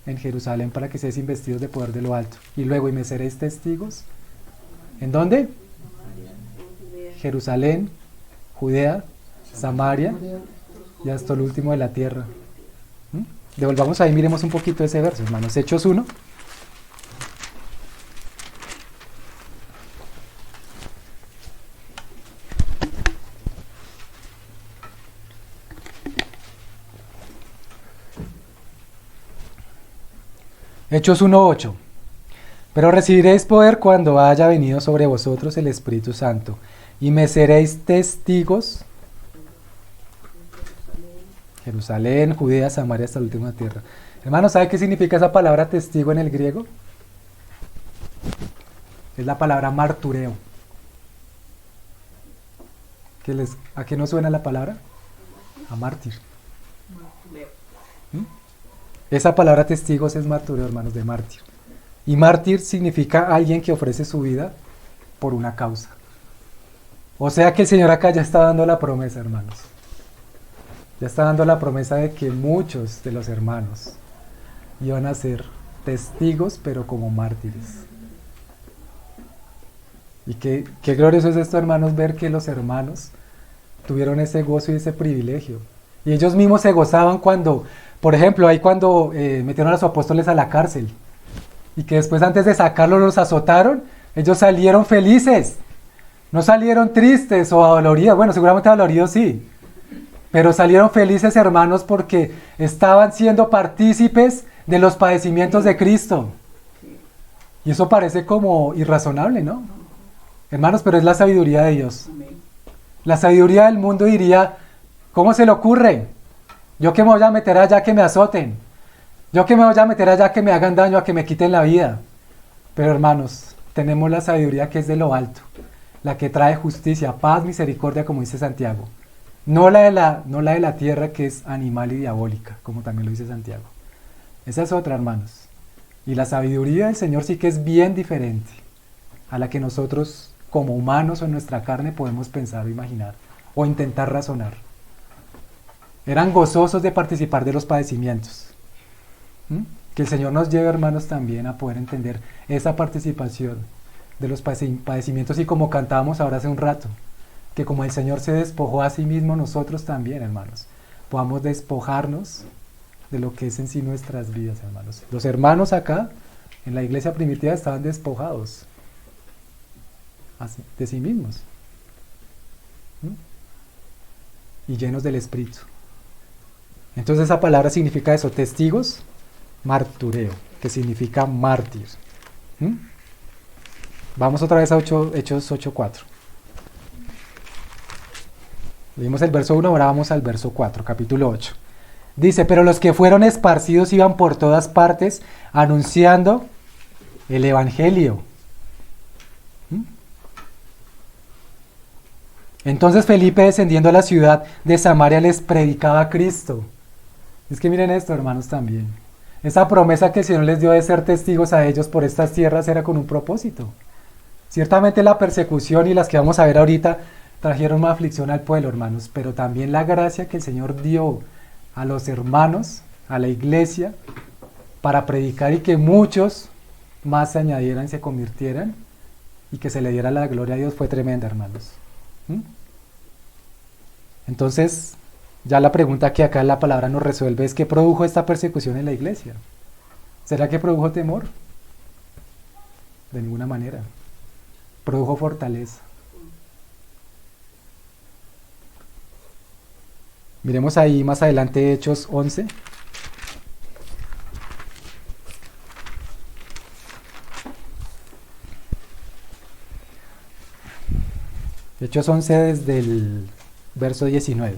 en Jerusalén para que seáis investidos de poder de lo alto. Y luego, y me seréis testigos. ¿En dónde? Jerusalén, Judea, Samaria y hasta el último de la tierra. ¿Mm? Devolvamos ahí, miremos un poquito ese verso, hermanos. Hechos 1. Hechos 1:8. Pero recibiréis poder cuando haya venido sobre vosotros el Espíritu Santo, y me seréis testigos, Jerusalén, Judea, Samaria, hasta la última tierra. Hermanos, ¿sabe qué significa esa palabra testigo en el griego? Es la palabra martureo. ¿A qué nos suena la palabra? A mártir. ¿Mm? Esa palabra testigos es martureo, hermanos, de mártir. Y mártir significa alguien que ofrece su vida por una causa. O sea que el Señor acá ya está dando la promesa, hermanos. Ya está dando la promesa de que muchos de los hermanos iban a ser testigos, pero como mártires. Y qué glorioso es esto, hermanos, ver que los hermanos tuvieron ese gozo y ese privilegio. Y ellos mismos se gozaban cuando, por ejemplo, ahí cuando metieron a los apóstoles a la cárcel. Y que después, antes de sacarlos, los azotaron, ellos salieron felices. No salieron tristes o adoloridos. Bueno, seguramente adoloridos sí. Pero salieron felices, hermanos, porque estaban siendo partícipes de los padecimientos de Cristo. Y eso parece como irrazonable, ¿no? Hermanos, pero es la sabiduría de Dios. La sabiduría del mundo diría, ¿cómo se le ocurre? Yo que me voy a meter allá que me azoten. Yo que me voy a meter allá que me hagan daño, a que me quiten la vida. Pero hermanos, tenemos la sabiduría que es de lo alto, la que trae justicia, paz, misericordia, como dice Santiago. No la de la tierra, que es animal y diabólica, como también lo dice Santiago. Esa es otra, hermanos. Y la sabiduría del Señor sí que es bien diferente a la que nosotros, como humanos o en nuestra carne, podemos pensar o imaginar, o intentar razonar. Eran gozosos de participar de los padecimientos. Que el Señor nos lleve, hermanos, también a poder entender esa participación de los padecimientos, y como cantábamos ahora hace un rato, que como el Señor se despojó a sí mismo, nosotros también, hermanos, podamos despojarnos de lo que es en sí nuestras vidas, hermanos. Los hermanos acá, en la iglesia primitiva, estaban despojados de sí mismos y llenos del Espíritu. Entonces esa palabra significa eso, testigos, martureo, que significa mártir. Vamos otra vez a Hechos 8:4. Leímos el verso 1, ahora vamos al verso 4, capítulo 8. Dice, pero los que fueron esparcidos iban por todas partes anunciando el Evangelio. Entonces Felipe, descendiendo a la ciudad de Samaria, les predicaba a Cristo. Es que miren esto, hermanos, también. Esa promesa que el Señor les dio de ser testigos a ellos por estas tierras era con un propósito. Ciertamente la persecución y las que vamos a ver ahorita trajeron una aflicción al pueblo, hermanos, pero también la gracia que el Señor dio a los hermanos, a la iglesia, para predicar y que muchos más se añadieran y se convirtieran y que se le diera la gloria a Dios fue tremenda, hermanos. Entonces, ya la pregunta que acá la palabra nos resuelve es: ¿qué produjo esta persecución en la iglesia? ¿Será que produjo temor? De ninguna manera. Produjo fortaleza. Miremos ahí más adelante Hechos 11. Hechos 11 desde el verso 19.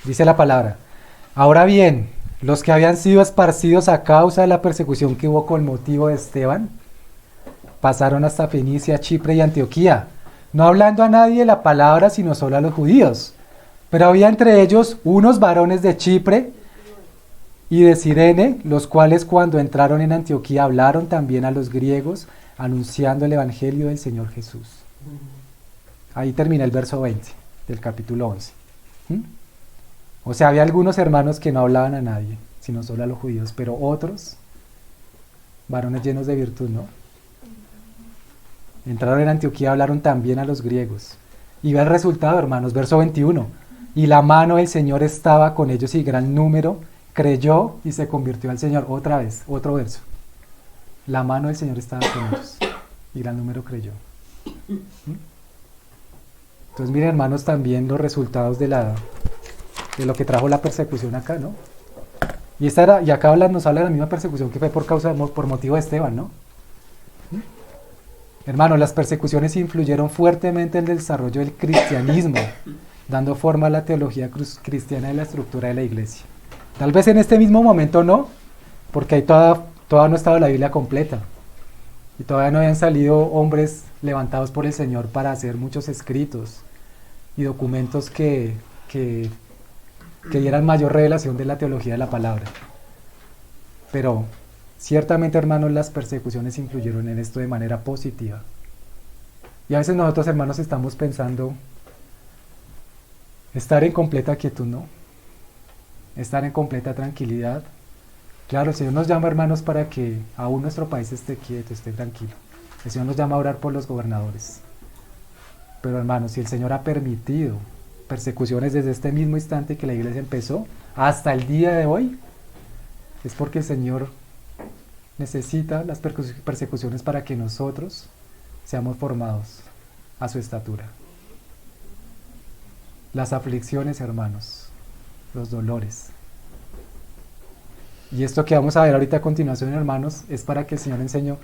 Dice la palabra: ahora bien, los que habían sido esparcidos a causa de la persecución que hubo con motivo de Esteban, pasaron hasta Fenicia, Chipre y Antioquía, no hablando a nadie la palabra, sino solo a los judíos. Pero había entre ellos unos varones de Chipre y de Cirene, los cuales cuando entraron en Antioquía hablaron también a los griegos, anunciando el evangelio del Señor Jesús. Ahí termina el verso 20 del capítulo 11. O sea, había algunos hermanos que no hablaban a nadie, sino solo a los judíos, pero otros, varones llenos de virtud, ¿no? Entraron en Antioquía, hablaron también a los griegos. Y ve el resultado, hermanos, verso 21. y la mano del Señor estaba con ellos y gran número creyó y se convirtió al Señor. Otra vez, otro verso. La mano del Señor estaba con ellos y gran número creyó. Entonces miren, hermanos, también los resultados de lo que trajo la persecución acá, ¿no? Y acá nos habla de la misma persecución que fue por motivo de Esteban, ¿no? Hermanos, las persecuciones influyeron fuertemente en el desarrollo del cristianismo, dando forma a la teología cristiana y la estructura de la iglesia. Tal vez en este mismo momento no, porque ahí todavía no estaba la Biblia completa. Y todavía no habían salido hombres levantados por el Señor para hacer muchos escritos y documentos que dieran mayor revelación de la teología de la palabra. Pero ciertamente, hermanos, las persecuciones influyeron en esto de manera positiva. Y a veces nosotros, hermanos, estamos pensando estar en completa quietud, ¿no? Estar en completa tranquilidad. Claro, el Señor nos llama, hermanos, para que aún nuestro país esté quieto, esté tranquilo. El Señor nos llama a orar por los gobernadores. Pero, hermanos, si el Señor ha permitido persecuciones desde este mismo instante que la iglesia empezó hasta el día de hoy, es porque el Señor necesita las persecuciones para que nosotros seamos formados a su estatura. Las aflicciones, hermanos, los dolores. Y esto que vamos a ver ahorita a continuación, hermanos, es para que el Señor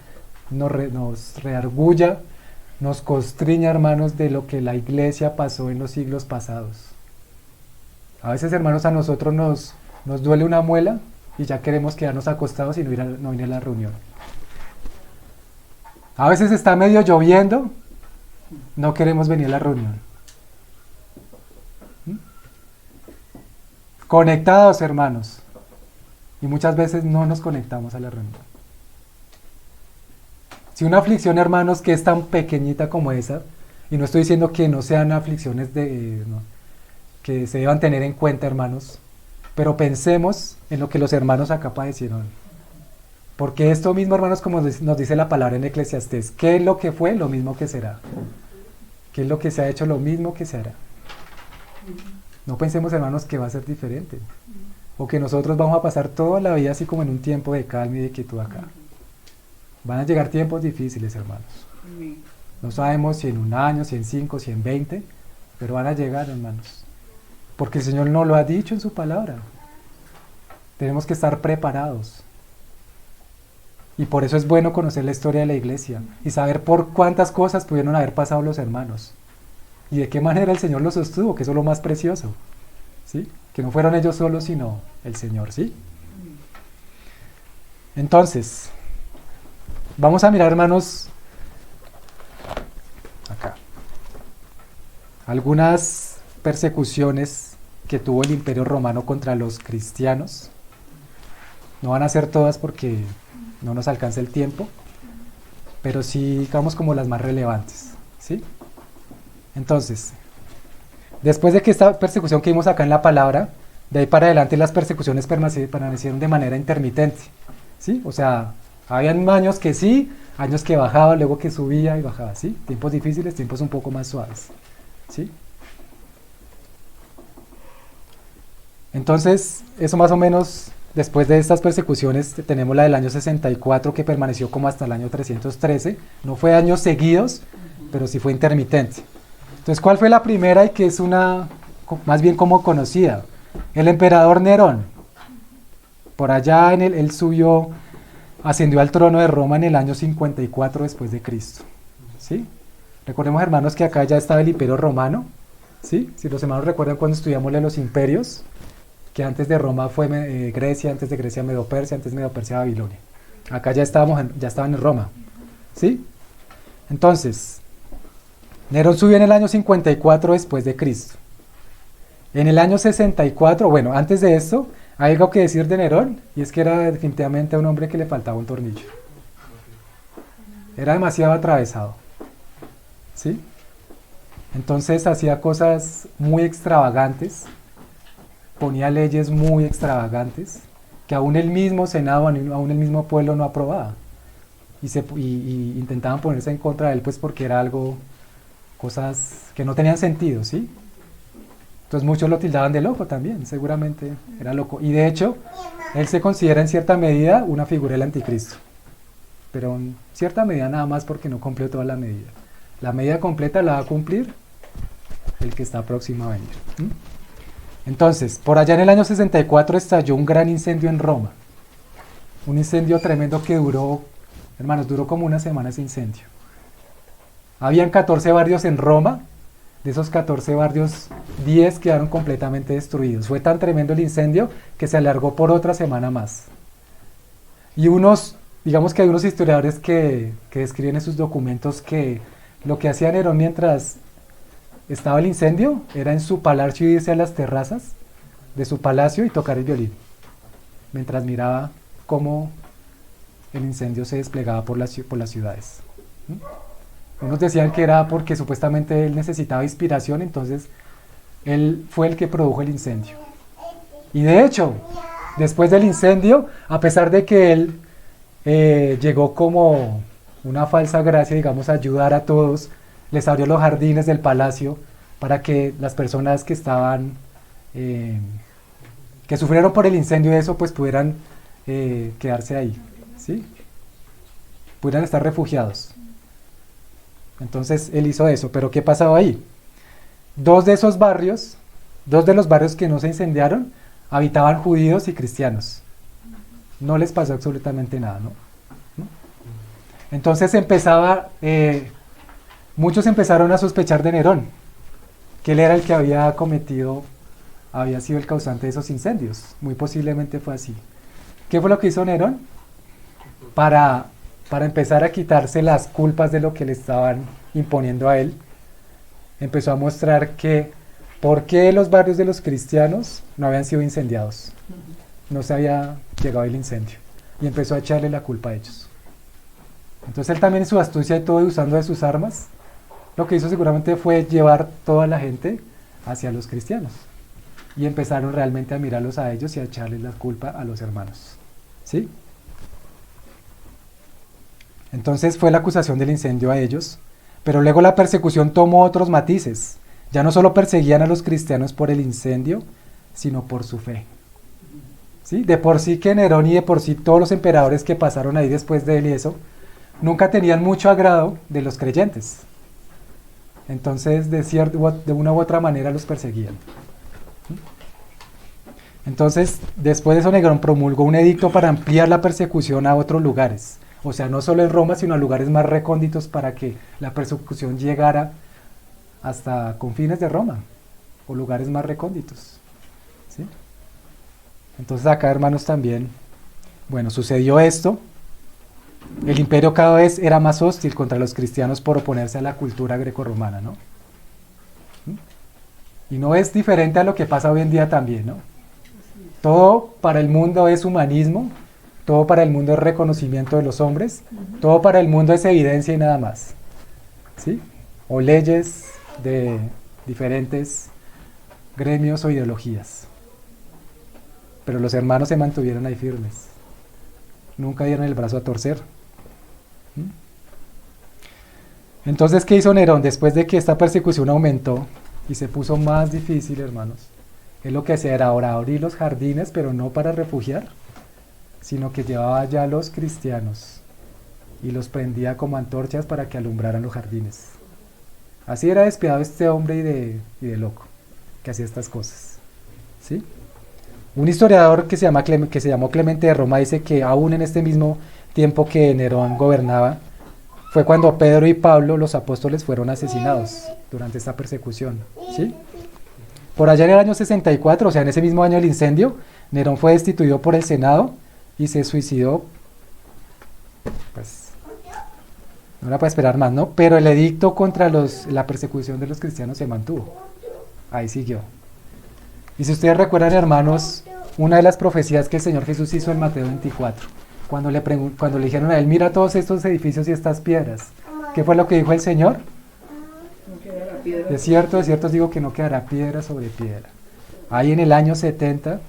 nos redarguya, nos constriña, hermanos, de lo que la iglesia pasó en los siglos pasados. A veces, hermanos, a nosotros nos duele una muela y ya queremos quedarnos acostados y no ir a la reunión. A veces está medio lloviendo, no queremos venir a la reunión. Conectados, hermanos, y muchas veces no nos conectamos a la reunión. Si una aflicción, hermanos, que es tan pequeñita como esa, y no estoy diciendo que no sean aflicciones que se deban tener en cuenta, hermanos, pero pensemos en lo que los hermanos acá padecieron. Porque esto mismo, hermanos, como nos dice la palabra en Eclesiastés, ¿qué es lo que fue? Lo mismo que será. ¿Qué es lo que se ha hecho? Lo mismo que se hará. No pensemos, hermanos, que va a ser diferente. O que nosotros vamos a pasar toda la vida así como en un tiempo de calma y de quietud acá. Van a llegar tiempos difíciles, hermanos. No sabemos si en un año, si en 5, si en 20, pero van a llegar, hermanos. Porque el Señor nos lo ha dicho en su palabra. Tenemos que estar preparados. Y por eso es bueno conocer la historia de la iglesia y saber por cuántas cosas pudieron haber pasado los hermanos. Y de qué manera el Señor los sostuvo, que eso es lo más precioso. ¿Sí? Que no fueron ellos solos, sino el Señor, ¿sí? Entonces, vamos a mirar, hermanos, acá. Algunas persecuciones que tuvo el Imperio Romano contra los cristianos. No van a ser todas porque no nos alcanza el tiempo, pero sí, digamos, como las más relevantes, ¿sí? Entonces, después de que esta persecución que vimos acá en la palabra, de ahí para adelante las persecuciones permanecieron de manera intermitente, ¿sí? O sea, habían años que sí, años que bajaba, luego que subía y bajaba, ¿sí? Tiempos difíciles, tiempos un poco más suaves, ¿sí? Entonces, eso más o menos, después de estas persecuciones, tenemos la del año 64 que permaneció como hasta el año 313, no fue años seguidos, pero sí fue intermitente. Entonces, ¿cuál fue la primera y que es más bien como conocida? El emperador Nerón. Por allá él ascendió al trono de Roma en el año 54 después de Cristo. ¿Sí? Recordemos, hermanos, que acá ya estaba el Imperio Romano. ¿Sí? Si los hermanos recuerdan cuando estudiamos los imperios, que antes de Roma fue Grecia, antes de Grecia Medo-Persia, antes de Medo-Persia Babilonia. Acá ya estaban en Roma. ¿Sí? Entonces, Nerón subió en el año 54 después de Cristo. En el año 64, bueno, antes de esto, hay algo que decir de Nerón, y es que era definitivamente un hombre que le faltaba un tornillo. Era demasiado atravesado. ¿Sí? Entonces hacía cosas muy extravagantes, ponía leyes muy extravagantes, que aún el mismo Senado, aún el mismo pueblo no aprobaba. Y intentaban ponerse en contra de él, pues porque era cosas que no tenían sentido, ¿sí? Entonces muchos lo tildaban de loco también, seguramente era loco. Y de hecho, él se considera en cierta medida una figura del anticristo. Pero en cierta medida nada más porque no cumplió toda la medida. La medida completa la va a cumplir el que está próximo a venir. Entonces, por allá en el año 64 estalló un gran incendio en Roma. Un incendio tremendo que duró, hermanos, duró como una semana ese incendio. Habían 14 barrios en Roma. De esos 14 barrios, 10 quedaron completamente destruidos. Fue tan tremendo el incendio que se alargó por otra semana más. Y digamos que hay unos historiadores que describen en sus documentos que lo que hacía Nerón mientras estaba el incendio era en su palacio irse a las terrazas de su palacio y tocar el violín, mientras miraba cómo el incendio se desplegaba por las ciudades. Unos decían que era porque supuestamente él necesitaba inspiración, entonces él fue el que produjo el incendio. Y de hecho, después del incendio, a pesar de que él llegó como una falsa gracia, digamos, a ayudar a todos, les abrió los jardines del palacio para que las personas que estaban, que sufrieron por el incendio y eso, pues pudieran quedarse ahí, ¿sí? Pudieran estar refugiados. Entonces él hizo eso, pero ¿qué pasaba ahí? Dos de los barrios que no se incendiaron, habitaban judíos y cristianos. No les pasó absolutamente nada, ¿no? Entonces muchos empezaron a sospechar de Nerón, que él era el que había sido el causante de esos incendios. Muy posiblemente fue así. ¿Qué fue lo que hizo Nerón? Para empezar a quitarse las culpas de lo que le estaban imponiendo a él, empezó a mostrar que por qué los barrios de los cristianos no habían sido incendiados, no se había llegado el incendio, y empezó a echarle la culpa a ellos. Entonces él también en su astucia y todo, y usando de sus armas, lo que hizo seguramente fue llevar toda la gente hacia los cristianos, y empezaron realmente a mirarlos a ellos y a echarles la culpa a los hermanos, ¿sí? Entonces fue la acusación del incendio a ellos, pero luego la persecución tomó otros matices. Ya no solo perseguían a los cristianos por el incendio, sino por su fe. ¿Sí? De por sí que Nerón y de por sí todos los emperadores que pasaron ahí después de él y eso, nunca tenían mucho agrado de los creyentes. Entonces de una u otra manera los perseguían. Entonces después de eso Nerón promulgó un edicto para ampliar la persecución a otros lugares. O sea, no solo en Roma, sino a lugares más recónditos para que la persecución llegara hasta confines de Roma, o lugares más recónditos, ¿sí? Entonces acá, hermanos, también, bueno, sucedió esto. El imperio cada vez era más hostil contra los cristianos por oponerse a la cultura grecorromana, ¿no? Y no es diferente a lo que pasa hoy en día también, ¿no? Todo para el mundo es humanismo, todo para el mundo es reconocimiento de los hombres, todo para el mundo es evidencia y nada más, ¿sí? O leyes de diferentes gremios o ideologías. Pero los hermanos se mantuvieron ahí firmes, nunca dieron el brazo a torcer. Entonces, ¿qué hizo Nerón? Después de que esta persecución aumentó y se puso más difícil, hermanos, él lo que hacía era ahora abrir los jardines, pero no para refugiar, sino que llevaba ya a los cristianos y los prendía como antorchas para que alumbraran los jardines. Así era despiadado este hombre y de loco, que hacía estas cosas, ¿sí? Un historiador que se llamó Clemente de Roma dice que aún en este mismo tiempo que Nerón gobernaba, fue cuando Pedro y Pablo, los apóstoles, fueron asesinados durante esta persecución, ¿sí? Por allá en el año 64, o sea, en ese mismo año del incendio, Nerón fue destituido por el Senado y se suicidó. Pues no era para esperar más, ¿no? Pero el edicto contra la persecución de los cristianos se mantuvo. Ahí siguió. Y si ustedes recuerdan, hermanos, una de las profecías que el Señor Jesús hizo en Mateo 24, cuando le dijeron a él, mira todos estos edificios y estas piedras, ¿qué fue lo que dijo el Señor? De cierto os digo que no quedará piedra sobre piedra. Ahí en el año 70,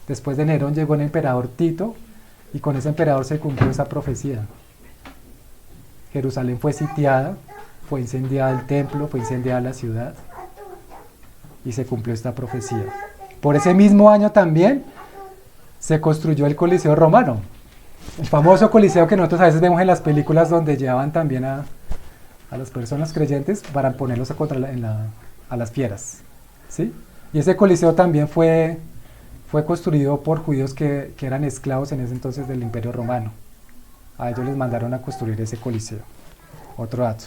después de Nerón, llegó el emperador Tito, y con ese emperador se cumplió esa profecía. Jerusalén fue sitiada, fue incendiada el templo, fue incendiada la ciudad. y se cumplió esta profecía. Por ese mismo año también se construyó el Coliseo Romano, el famoso coliseo que nosotros a veces vemos en las películas donde llevaban también a las personas creyentes para ponerlos a las fieras, ¿sí? Y ese coliseo también fue construido por judíos que eran esclavos en ese entonces del Imperio Romano. A ellos les mandaron a construir ese coliseo. Otro dato.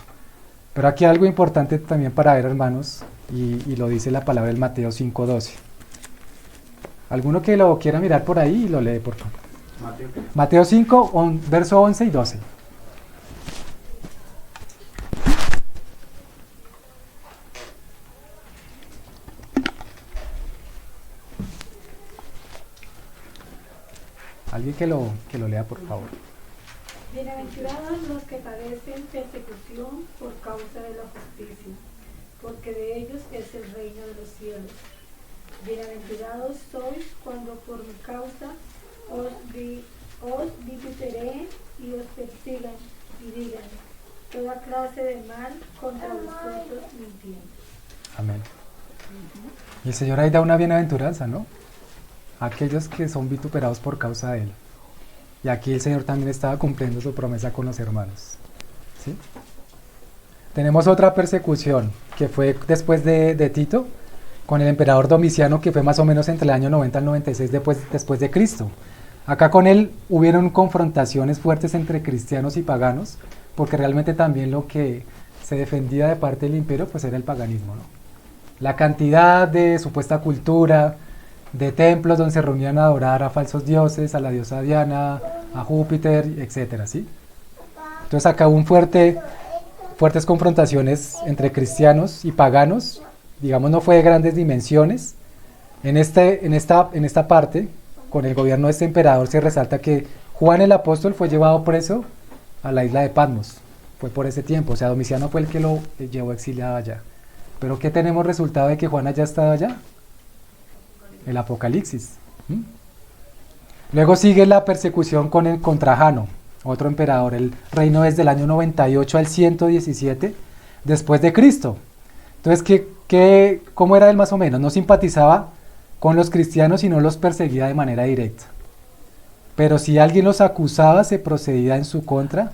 Pero aquí algo importante también para ver, hermanos, y lo dice la palabra del Mateo 5:12. ¿Alguno que lo quiera mirar por ahí y lo lee, por favor? Mateo 5, verso 11 y 12. Alguien que lo lea, por favor. Bienaventurados los que padecen persecución por causa de la justicia, porque de ellos es el reino de los cielos. Bienaventurados sois cuando por mi causa os vituperen y os persigan y digan toda clase de mal contra vosotros mintiendo. Amén. Y el Señor ahí da una bienaventuranza, ¿no? Aquellos que son vituperados por causa de Él. Y aquí el Señor también estaba cumpliendo su promesa con los hermanos, ¿sí? Tenemos otra persecución que fue después de Tito, con el emperador Domiciano, que fue más o menos entre el año 90 al 96 después de Cristo. Acá con él hubieron confrontaciones fuertes entre cristianos y paganos, porque realmente también lo que se defendía de parte del imperio pues era el paganismo, ¿no? La cantidad de supuesta cultura, de templos donde se reunían a adorar a falsos dioses, a la diosa Diana, a Júpiter, etcétera, ¿sí? Entonces acá hubo fuertes confrontaciones entre cristianos y paganos, digamos no fue de grandes dimensiones. En esta parte, con el gobierno de este emperador, se resalta que Juan el apóstol fue llevado preso a la isla de Patmos, fue por ese tiempo, o sea, Domiciano fue el que lo llevó exiliado allá. Pero ¿qué tenemos resultado de que Juan haya estado allá? El Apocalipsis. Luego sigue la persecución con Trajano, otro emperador. El reino desde el año 98 al 117 después de Cristo. Entonces, ¿cómo era él más o menos? No simpatizaba con los cristianos y no los perseguía de manera directa. Pero si alguien los acusaba, se procedía en su contra.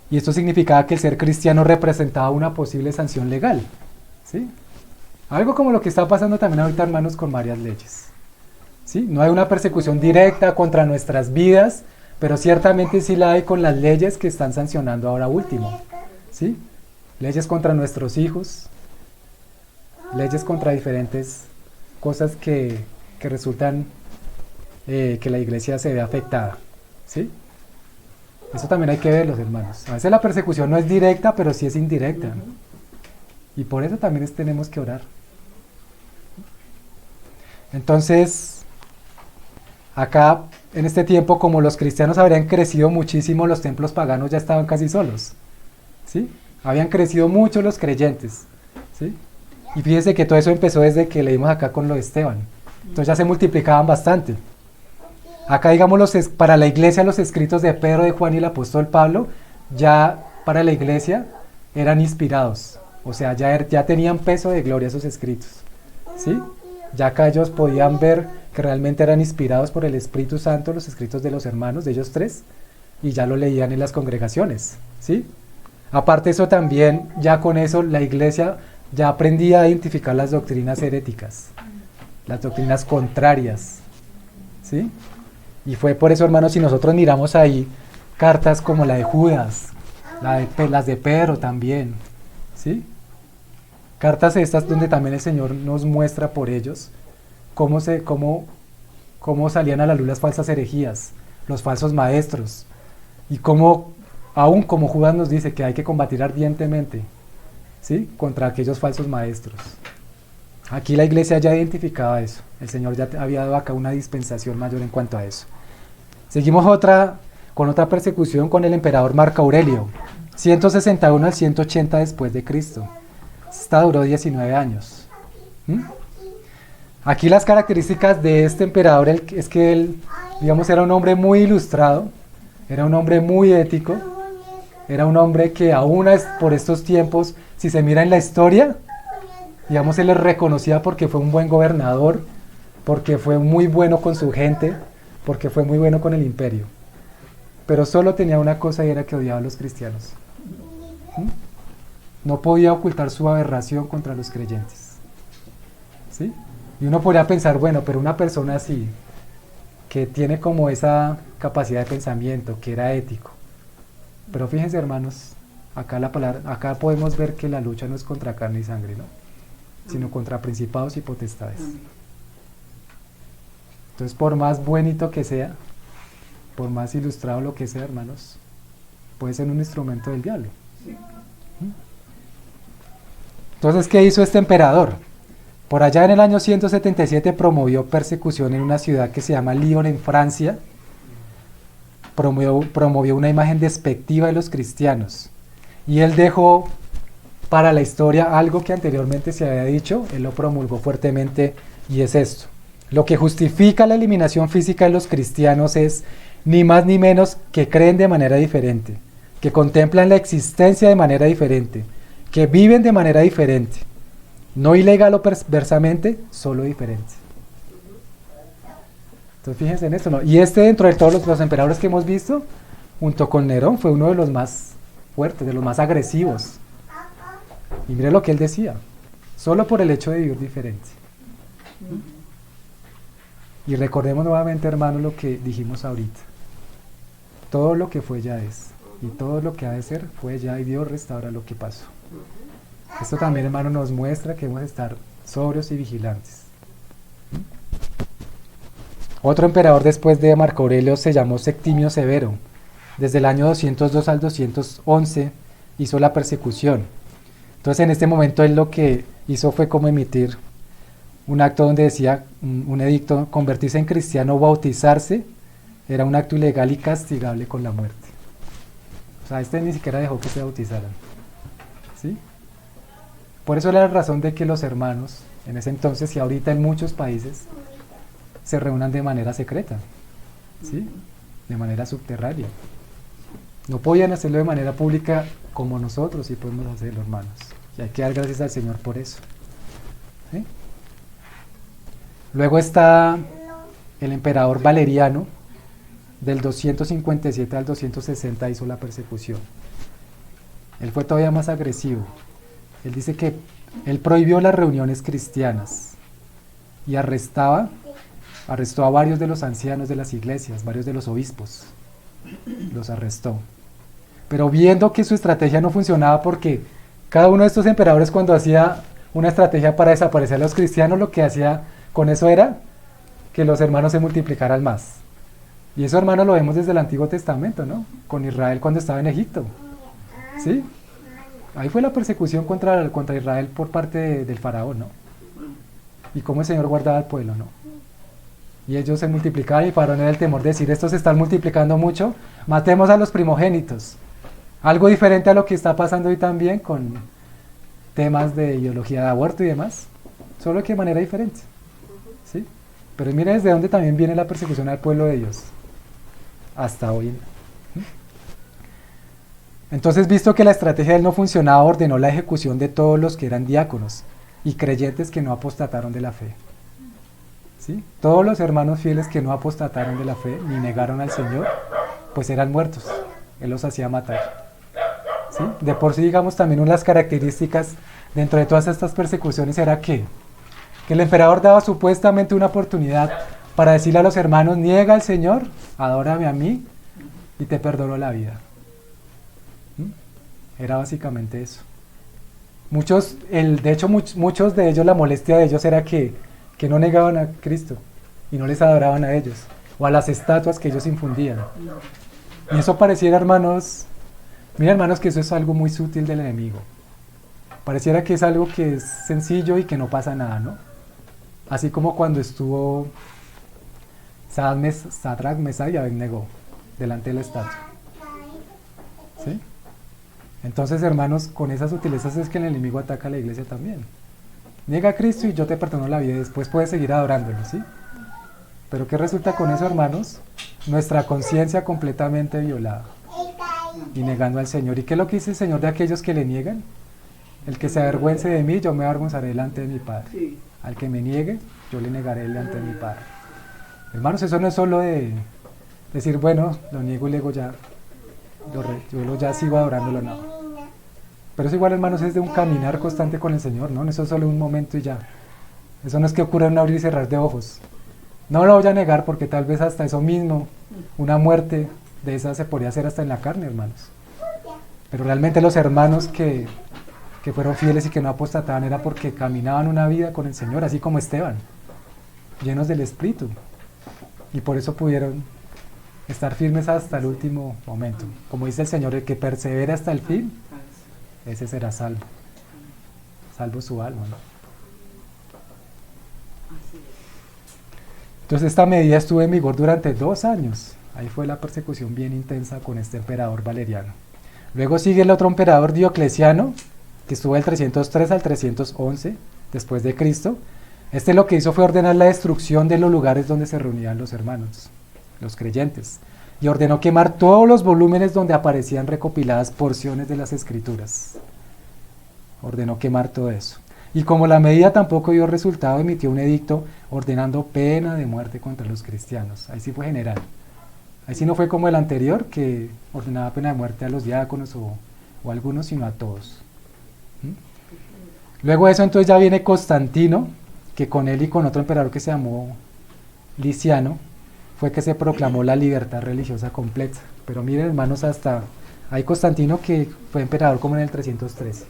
Y esto significaba que el ser cristiano representaba una posible sanción legal, ¿sí? Algo como lo que está pasando también ahorita, hermanos, con varias leyes, ¿sí? No hay una persecución directa contra nuestras vidas, pero ciertamente sí la hay con las leyes que están sancionando ahora último, ¿sí? Leyes contra nuestros hijos, leyes contra diferentes cosas que resultan que la iglesia se ve afectada, ¿sí? Eso también hay que verlo, hermanos. A veces la persecución no es directa, pero sí es indirecta, ¿no? Y por eso también tenemos que orar. Entonces, acá en este tiempo, como los cristianos habrían crecido muchísimo, los templos paganos ya estaban casi solos, ¿sí? Habían crecido mucho los creyentes, ¿sí? Y fíjense que todo eso empezó desde que leímos acá con lo de Esteban. Entonces ya se multiplicaban bastante. Acá, digamos, para la iglesia los escritos de Pedro, de Juan y el apóstol Pablo, ya para la iglesia eran inspirados. O sea, ya tenían peso de gloria esos escritos, ¿sí? Ya acá ellos podían ver que realmente eran inspirados por el Espíritu Santo, los escritos de los hermanos, de ellos tres, y ya lo leían en las congregaciones, ¿sí? Aparte de eso también, ya con eso la iglesia ya aprendía a identificar las doctrinas heréticas, las doctrinas contrarias, ¿sí? Y fue por eso, hermanos, si nosotros miramos ahí cartas como la de Judas, las de Pedro también, ¿sí? Cartas estas donde también el Señor nos muestra por ellos cómo salían a la luz las falsas herejías, los falsos maestros, y cómo, aún como Judas nos dice que hay que combatir ardientemente, ¿sí? Contra aquellos falsos maestros. Aquí la iglesia ya identificaba eso, el Señor ya había dado acá una dispensación mayor en cuanto a eso. Seguimos con otra persecución con el emperador Marco Aurelio, 161 al 180 después de Cristo. Esta duró 19 años. Aquí las características de este emperador es que él, digamos, era un hombre muy ilustrado, era un hombre muy ético, era un hombre que aún por estos tiempos, si se mira en la historia, Digamos, se le reconocía porque fue un buen gobernador, porque fue muy bueno con su gente, porque fue muy bueno con el imperio. Pero solo tenía una cosa y era que odiaba a los cristianos. ¿Mm? No podía ocultar su aberración contra los creyentes. ¿Sí? Y uno podría pensar, bueno, pero una persona así, que tiene como esa capacidad de pensamiento, que era ético. Pero fíjense, hermanos, acá podemos ver que la lucha no es contra carne y sangre, ¿no? Sino contra principados y potestades. Entonces, por más bonito que sea, por más ilustrado lo que sea, hermanos, puede ser un instrumento del diablo. Entonces, ¿qué hizo este emperador? Por allá en el año 177 promovió persecución en una ciudad que se llama Lyon, en Francia. Promovió una imagen despectiva de los cristianos. Y él dejó para la historia algo que anteriormente se había dicho, él lo promulgó fuertemente, y es esto. Lo que justifica la eliminación física de los cristianos es ni más ni menos que creen de manera diferente, que contemplan la existencia de manera diferente, que viven de manera diferente, no ilegal o perversamente, solo diferente. Entonces fíjense en esto, ¿no? Y dentro de todos los emperadores que hemos visto, junto con Nerón, fue uno de los más fuertes, de los más agresivos. Y mire lo que él decía, solo por el hecho de vivir diferente. Y recordemos nuevamente, hermanos, lo que dijimos ahorita. Todo lo que fue ya es, y todo lo que ha de ser fue ya, y Dios restaura lo que pasó. Esto también, hermano, nos muestra que debemos estar sobrios y vigilantes. Otro emperador después de Marco Aurelio se llamó Septimio Severo. Desde el año 202 al 211 hizo la persecución. Entonces, en este momento él lo que hizo fue como emitir un acto donde decía, un edicto: convertirse en cristiano o bautizarse era un acto ilegal y castigable con la muerte. O sea, ni siquiera dejó que se bautizaran. ¿Sí? Por eso era la razón de que los hermanos, en ese entonces y ahorita en muchos países, se reúnan de manera secreta, ¿sí? De manera subterránea. No podían hacerlo de manera pública como nosotros sí podemos hacerlo, hermanos. Y hay que dar gracias al Señor por eso. ¿Sí? Luego está el emperador Valeriano, del 257 al 260 hizo la persecución. Él fue todavía más agresivo. Él dice que él prohibió las reuniones cristianas y arrestó a varios de los ancianos de las iglesias, varios de los obispos, los arrestó. Pero viendo que su estrategia no funcionaba, porque cada uno de estos emperadores, cuando hacía una estrategia para desaparecer a los cristianos, lo que hacía con eso era que los hermanos se multiplicaran más. Y eso, hermano, lo vemos desde el Antiguo Testamento, ¿no? Con Israel cuando estaba en Egipto. ¿Sí? Ahí fue la persecución contra Israel por parte del faraón, ¿no? Y cómo el Señor guardaba al pueblo, ¿no? Y ellos se multiplicaban, y el faraón era el temor de decir: estos se están multiplicando mucho, matemos a los primogénitos. Algo diferente a lo que está pasando hoy también con temas de ideología de aborto y demás, solo que de manera diferente. ¿Sí? Pero mire desde dónde también viene la persecución al pueblo de Dios, hasta hoy. Entonces, visto que la estrategia de él no funcionaba, ordenó la ejecución de todos los que eran diáconos y creyentes que no apostataron de la fe. ¿Sí? Todos los hermanos fieles que no apostataron de la fe ni negaron al Señor, pues eran muertos. Él los hacía matar. ¿Sí? De por sí, digamos, también una de las características dentro de todas estas persecuciones era que el emperador daba supuestamente una oportunidad para decirle a los hermanos: niega al Señor, adórame a mí y te perdono la vida. Era básicamente eso. Muchos de ellos, la molestia de ellos era que no negaban a Cristo y no les adoraban a ellos o a las estatuas que ellos infundían. Y eso pareciera, hermanos, mira, hermanos, que eso es algo muy sutil del enemigo. Pareciera que es algo que es sencillo y que no pasa nada, ¿no? Así como cuando estuvo Sadrach, Mesach y Abednego delante de la estatua. ¿Sí? Entonces, hermanos, con esas sutilezas es que el enemigo ataca a la iglesia también. Niega a Cristo y yo te perdono la vida, y después puedes seguir adorándolo, ¿sí? Pero ¿qué resulta con eso, hermanos? Nuestra conciencia completamente violada y negando al Señor. ¿Y qué es lo que dice el Señor de aquellos que le niegan? El que se avergüence de mí, yo me avergonzaré delante de mi Padre. Sí. Al que me niegue, yo le negaré delante de mi Padre. Hermanos, eso no es solo de decir, bueno, lo niego y luego ya, yo ya sigo adorándolo, no. Pero eso igual, hermanos, es de un caminar constante con el Señor, ¿no? Eso es solo un momento y ya. Eso no es que ocurra en un abrir y cerrar de ojos. No lo voy a negar porque tal vez hasta eso mismo, una muerte de esa se podría hacer hasta en la carne, hermanos. Pero realmente los hermanos que fueron fieles y que no apostataban era porque caminaban una vida con el Señor, así como Esteban, llenos del Espíritu. Y por eso pudieron estar firmes hasta el último momento. Como dice el Señor, el que persevera hasta el fin, ese será salvo. Salvo su alma, ¿no? Entonces esta medida estuvo en vigor durante 2 años. Ahí fue la persecución bien intensa con este emperador Valeriano. Luego sigue el otro emperador Diocleciano, que estuvo del 303 al 311 después de Cristo. Este lo que hizo fue ordenar la destrucción de los lugares donde se reunían los hermanos, los creyentes, y ordenó quemar todos los volúmenes donde aparecían recopiladas porciones de las Escrituras. Ordenó quemar todo eso. Y como la medida tampoco dio resultado, emitió un edicto ordenando pena de muerte contra los cristianos. Ahí sí fue general. Ahí sí no fue como el anterior, que ordenaba pena de muerte a los diáconos o a algunos, sino a todos. Luego de eso entonces ya viene Constantino, que con él y con otro emperador que se llamó Liciano, fue que se proclamó la libertad religiosa completa. Pero miren, hermanos, hasta hay Constantino que fue emperador como en el 313.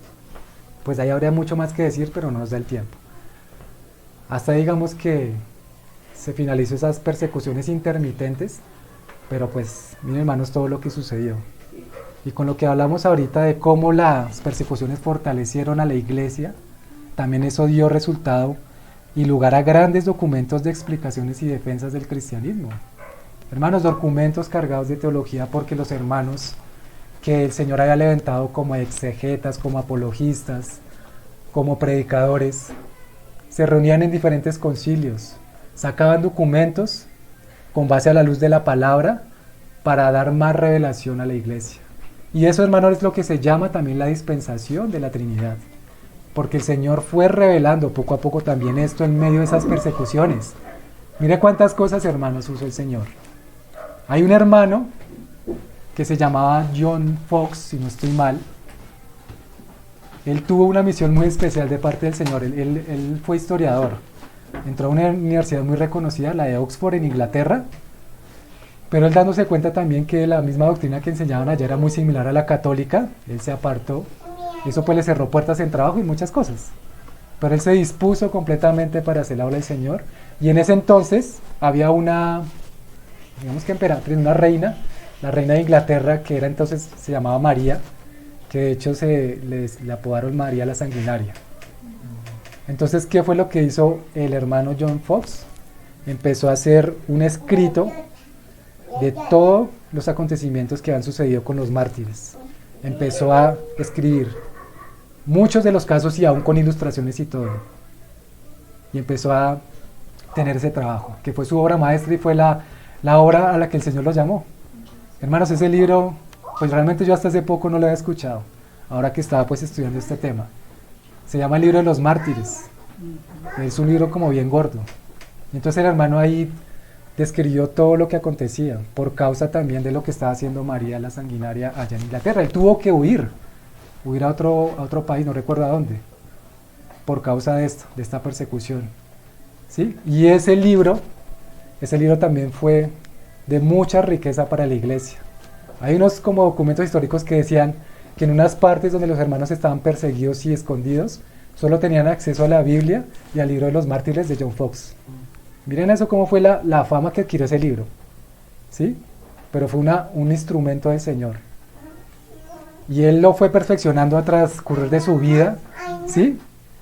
Pues ahí habría mucho más que decir, pero no nos da el tiempo. Hasta digamos que se finalizó esas persecuciones intermitentes, pero pues miren, hermanos, todo lo que sucedió. Y con lo que hablamos ahorita de cómo las persecuciones fortalecieron a la iglesia, también eso dio resultado y lugar a grandes documentos de explicaciones y defensas del cristianismo. Hermanos, documentos cargados de teología, porque los hermanos que el Señor había levantado como exegetas, como apologistas, como predicadores, se reunían en diferentes concilios, sacaban documentos con base a la luz de la palabra para dar más revelación a la iglesia. Y eso, hermanos, es lo que se llama también la dispensación de la Trinidad, porque el Señor fue revelando poco a poco también esto en medio de esas persecuciones. Mire cuántas cosas, hermanos, usó el Señor. Hay un hermano que se llamaba John Fox, si no estoy mal. Él tuvo una misión muy especial de parte del Señor. Él fue historiador. Entró a una universidad muy reconocida, la de Oxford en Inglaterra, pero él, dándose cuenta también que la misma doctrina que enseñaban allá era muy similar a la católica, él se apartó. Eso pues le cerró puertas en trabajo y muchas cosas. Pero él se dispuso completamente para hacer la obra del Señor. Y en ese entonces había una, digamos que emperatriz, una reina, la reina de Inglaterra, que era entonces, se llamaba María, que de hecho le apodaron María la Sanguinaria. Entonces, ¿qué fue lo que hizo el hermano John Fox? Empezó a hacer un escrito de todos los acontecimientos que han sucedido con los mártires. Empezó a escribir muchos de los casos y aún con ilustraciones y todo. Y empezó a tener ese trabajo, que fue su obra maestra y fue la obra a la que el Señor lo llamó. Hermanos, ese libro, pues realmente yo hasta hace poco no lo había escuchado, ahora que estaba pues estudiando este tema. Se llama el libro de los mártires. Es un libro como bien gordo. Y entonces el hermano ahí describió todo lo que acontecía, por causa también de lo que estaba haciendo María la Sanguinaria allá en Inglaterra. Él tuvo que huir a otro país, no recuerdo a dónde, por causa de esto, de esta persecución. ¿Sí? Y ese libro también fue de mucha riqueza para la iglesia. Hay unos como documentos históricos que decían que en unas partes donde los hermanos estaban perseguidos y escondidos, solo tenían acceso a la Biblia y al libro de los mártires de John Fox. Miren eso, cómo fue la fama que adquirió ese libro, ¿sí? Pero fue un instrumento del Señor. Y él lo fue perfeccionando a transcurrir de su vida, ¿sí?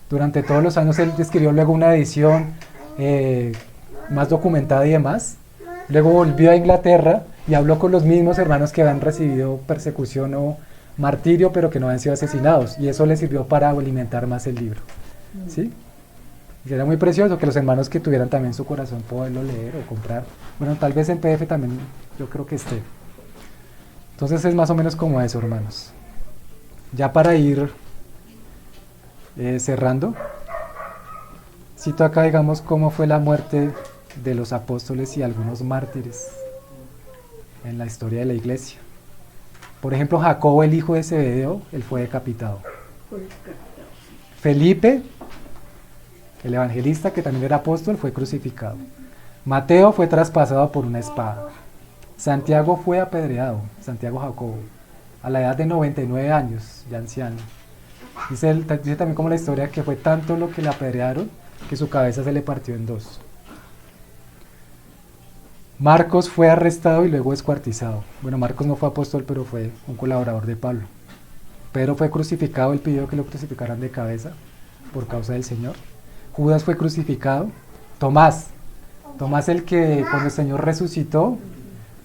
Durante todos los años él escribió luego una edición más documentada y demás. Luego volvió a Inglaterra y habló con los mismos hermanos que habían recibido persecución o martirio, pero que no habían sido asesinados. Y eso le sirvió para alimentar más el libro, ¿sí? Y era muy precioso que los hermanos que tuvieran también su corazón poderlo leer o comprar. Bueno, tal vez en PDF también yo creo que esté. Entonces es más o menos como eso, hermanos. Ya para ir cerrando, cito acá, digamos, cómo fue la muerte de los apóstoles y algunos mártires en la historia de la iglesia. Por ejemplo, Jacobo, el hijo de Zebedeo, él fue decapitado. Felipe, el evangelista, que también era apóstol, fue crucificado. Mateo fue traspasado por una espada. Santiago fue apedreado, Santiago Jacobo, a la edad de 99 años, ya anciano. Dice también como la historia que fue tanto lo que le apedrearon que su cabeza se le partió en dos. Marcos fue arrestado y luego descuartizado. Bueno, Marcos no fue apóstol, pero fue un colaborador de Pablo. Pedro fue crucificado, él pidió que lo crucificaran de cabeza por causa del Señor. Judas fue crucificado. Tomás el que cuando el Señor resucitó,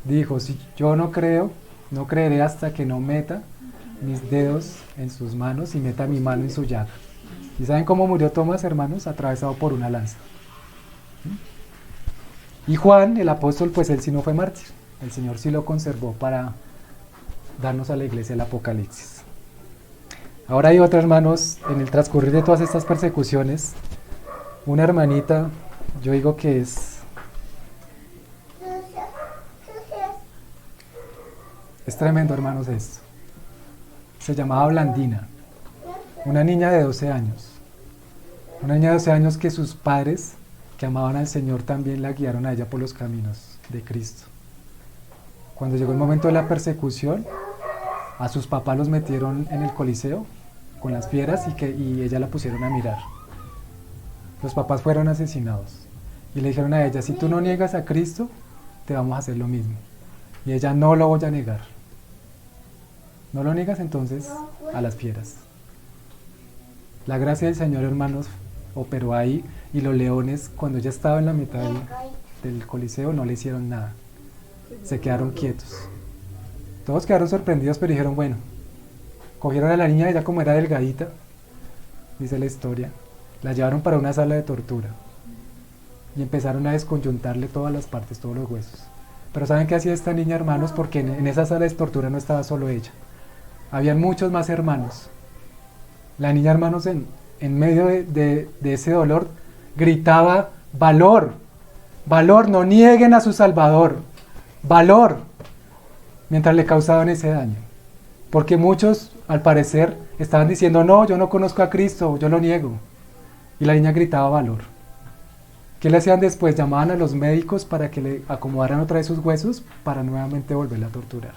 dijo, si yo no creo, no creeré hasta que no meta mis dedos en sus manos y meta mi mano en su llaga. ¿Y saben cómo murió Tomás, hermanos? Atravesado por una lanza. Y Juan, el apóstol, pues él sí no fue mártir. El Señor sí lo conservó para darnos a la iglesia el Apocalipsis. Ahora hay otra, hermanos, en el transcurrir de todas estas persecuciones, una hermanita, yo digo que es tremendo, hermanos, esto. Se llamaba Blandina, una niña de 12 años. Una niña de 12 años que sus padres, que amaban al Señor, también la guiaron a ella por los caminos de Cristo. Cuando llegó el momento de la persecución, a sus papás los metieron en el Coliseo con las fieras y ella la pusieron a mirar. Los papás fueron asesinados y le dijeron a ella, si tú no niegas a Cristo, te vamos a hacer lo mismo. Y ella, no lo voy a negar. No lo niegas, entonces a las fieras. La gracia del Señor, hermanos, operó ahí, y los leones, cuando ella estaba en la mitad del Coliseo, no le hicieron nada. Se quedaron quietos. Todos quedaron sorprendidos, pero dijeron, bueno, cogieron a la niña, ella como era delgadita, dice la historia, la llevaron para una sala de tortura y empezaron a desconyuntarle todas las partes, todos los huesos. Pero ¿saben qué hacía esta niña, hermanos? Porque en esa sala de tortura no estaba solo ella, habían muchos más hermanos. La niña, hermanos, en medio de ese dolor, gritaba, valor, valor, no nieguen a su Salvador, valor, mientras le causaban ese daño. Porque muchos, al parecer, estaban diciendo, no, yo no conozco a Cristo, yo lo niego. Y la niña gritaba, valor. ¿Qué le hacían después? Llamaban a los médicos para que le acomodaran otra vez sus huesos para nuevamente volverla a torturar.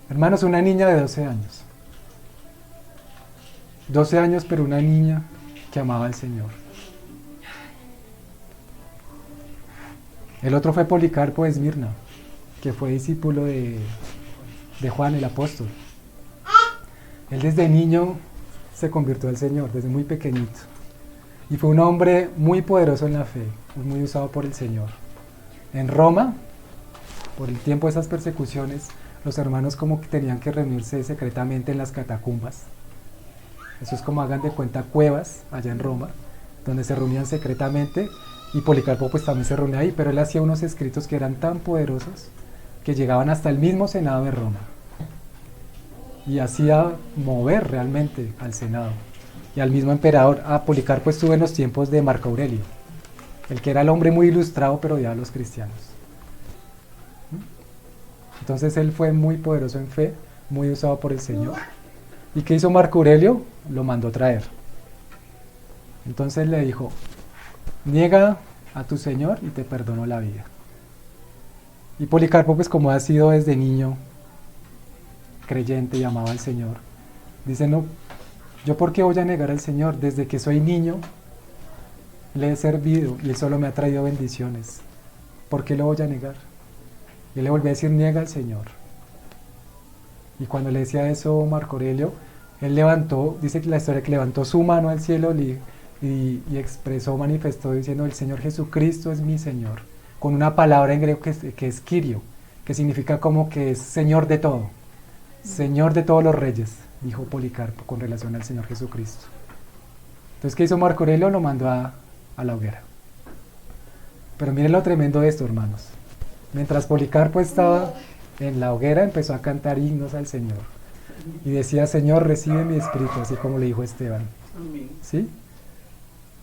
Hermanos, una niña de 12 años. 12 años, pero una niña que amaba al Señor. El otro fue Policarpo de Esmirna, que fue discípulo de Juan el apóstol. Él desde niño se convirtió al Señor, desde muy pequeñito. Y fue un hombre muy poderoso en la fe, muy usado por el Señor. En Roma, por el tiempo de esas persecuciones, los hermanos como que tenían que reunirse secretamente en las catacumbas. Eso es como, hagan de cuenta, cuevas allá en Roma, donde se reunían secretamente, y Policarpo pues también se reunía ahí, pero él hacía unos escritos que eran tan poderosos que llegaban hasta el mismo Senado de Roma, y hacía mover realmente al Senado y al mismo emperador. Policarpo estuvo en los tiempos de Marco Aurelio, el que era el hombre muy ilustrado pero odiaba a los cristianos. Entonces él fue muy poderoso en fe, muy usado por el Señor. ¿Y qué hizo Marco Aurelio? Lo mandó traer. Entonces le dijo, niega a tu Señor y te perdono la vida. Y Policarpo, pues como ha sido desde niño creyente y amaba al Señor, dice, no, ¿yo por qué voy a negar al Señor? Desde que soy niño le he servido y Él solo me ha traído bendiciones. ¿Por qué lo voy a negar? Y él le volvió a decir, niega al Señor. Y cuando le decía eso Marco Aurelio, él levantó, dice que la historia, que levantó su mano al cielo y expresó, manifestó diciendo, el Señor Jesucristo es mi Señor, con una palabra en griego que es Kyrio, que significa como que es Señor de todo, Señor de todos los reyes, dijo Policarpo con relación al Señor Jesucristo. Entonces, ¿qué hizo Marco Aurelio? Lo mandó a la hoguera. Pero miren lo tremendo de esto, hermanos. Mientras Policarpo estaba en la hoguera, empezó a cantar himnos al Señor. Y decía, Señor, recibe mi espíritu, así como le dijo Esteban. Amén. ¿sí?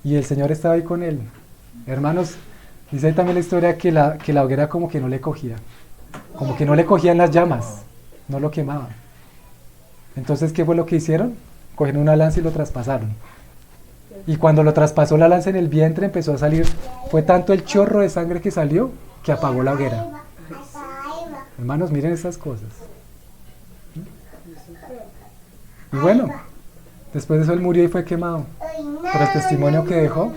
Y el Señor estaba ahí con él. Hermanos, dice ahí también la historia que la hoguera como que no le cogía. Como que no le cogían las llamas, no lo quemaban. Entonces, ¿qué fue lo que hicieron? Cogieron una lanza y lo traspasaron. Y cuando lo traspasó la lanza en el vientre, empezó a salir, fue tanto el chorro de sangre que salió, que apagó la hoguera. Hermanos, miren estas cosas. Y bueno, después de eso él murió y fue quemado. Pero el testimonio que dejó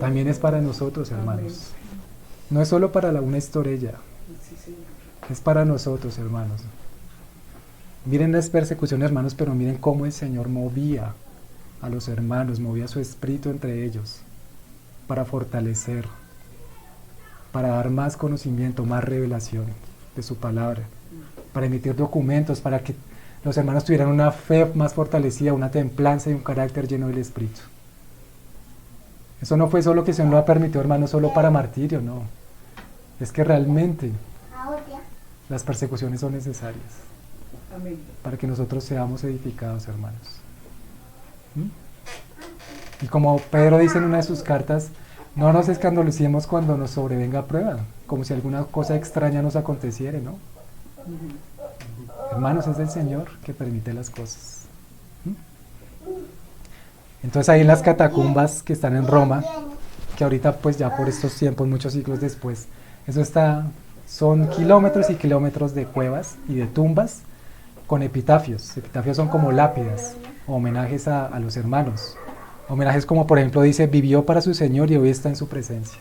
también es para nosotros, hermanos. No es solo para una historia, es para nosotros, hermanos. Miren las persecuciones, hermanos, pero miren cómo el Señor movía a los hermanos, movía su espíritu entre ellos para fortalecer, para dar más conocimiento, más revelación de su palabra, para emitir documentos, para que los hermanos tuvieran una fe más fortalecida, una templanza y un carácter lleno del Espíritu. Eso no fue solo que el Señor lo ha permitido, hermanos, solo para martirio, no. Es que realmente las persecuciones son necesarias. Amén. Para que nosotros seamos edificados, hermanos. Y como Pedro dice en una de sus cartas, no nos escandalicemos cuando nos sobrevenga prueba, como si alguna cosa extraña nos aconteciera, ¿no? Hermanos, es el Señor que permite las cosas. Entonces ahí en las catacumbas que están en Roma, que ahorita pues ya por estos tiempos, muchos siglos después, eso está, son kilómetros y kilómetros de cuevas y de tumbas con epitafios. Epitafios son como lápidas, homenajes a los hermanos. Homenajes como por ejemplo dice, vivió para su Señor y hoy está en su presencia.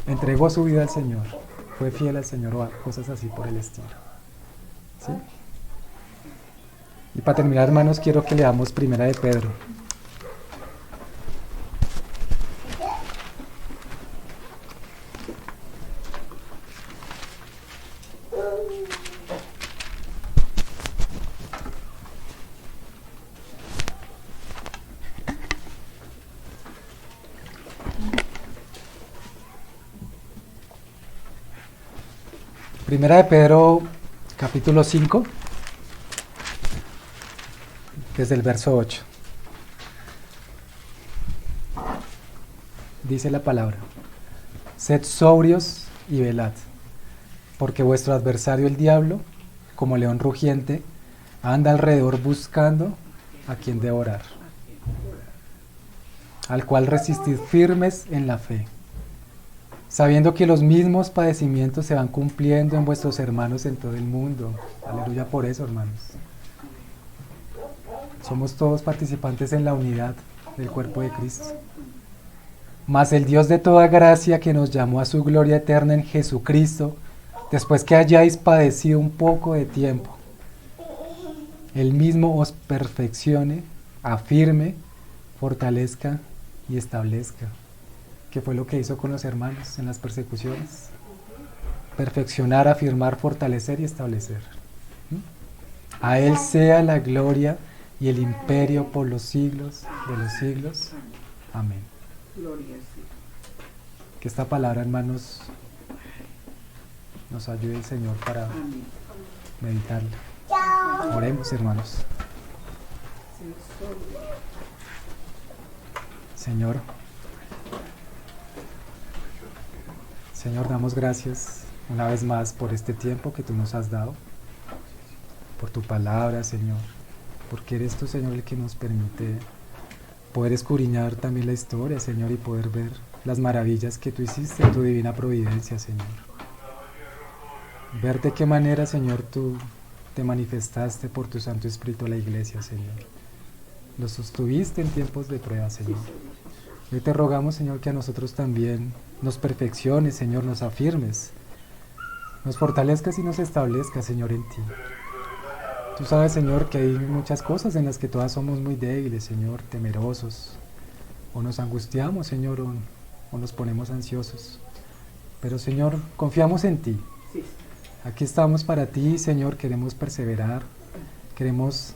Entregó su vida al Señor, fue fiel al Señor o cosas así por el estilo. ¿Sí? Y para terminar, hermanos, quiero que leamos Primera de Pedro. Primera de Pedro, capítulo 5, desde el verso 8. Dice la palabra: sed sobrios y velad, porque vuestro adversario el diablo, como león rugiente, anda alrededor buscando a quien devorar, al cual resistid firmes en la fe, sabiendo que los mismos padecimientos se van cumpliendo en vuestros hermanos en todo el mundo. Aleluya por eso, hermanos. Somos todos participantes en la unidad del cuerpo de Cristo. Mas el Dios de toda gracia, que nos llamó a su gloria eterna en Jesucristo, después que hayáis padecido un poco de tiempo, Él mismo os perfeccione, afirme, fortalezca y establezca. Que fue lo que hizo con los hermanos en las persecuciones. Perfeccionar, afirmar, fortalecer y establecer. A Él sea la gloria y el imperio por los siglos de los siglos. Amén. Gloria a Dios. Que esta palabra, hermanos, nos ayude el Señor para Amén. meditarla. Oremos, hermanos. Señor, damos gracias una vez más por este tiempo que tú nos has dado, por tu palabra, Señor, porque eres tú, Señor, el que nos permite poder escudriñar también la historia, Señor, y poder ver las maravillas que tú hiciste en tu divina providencia, Señor. Ver de qué manera, Señor, tú te manifestaste por tu Santo Espíritu a la iglesia, Señor. Los sostuviste en tiempos de prueba, Señor. Hoy te rogamos, Señor, que a nosotros también nos perfecciones, Señor, nos afirmes, nos fortalezcas y nos establezcas, Señor, en ti. Tú sabes, Señor, que hay muchas cosas en las que todas somos muy débiles, Señor, temerosos, o nos angustiamos, Señor, o nos ponemos ansiosos. Pero, Señor, confiamos en ti. Aquí estamos para ti, Señor, queremos perseverar, queremos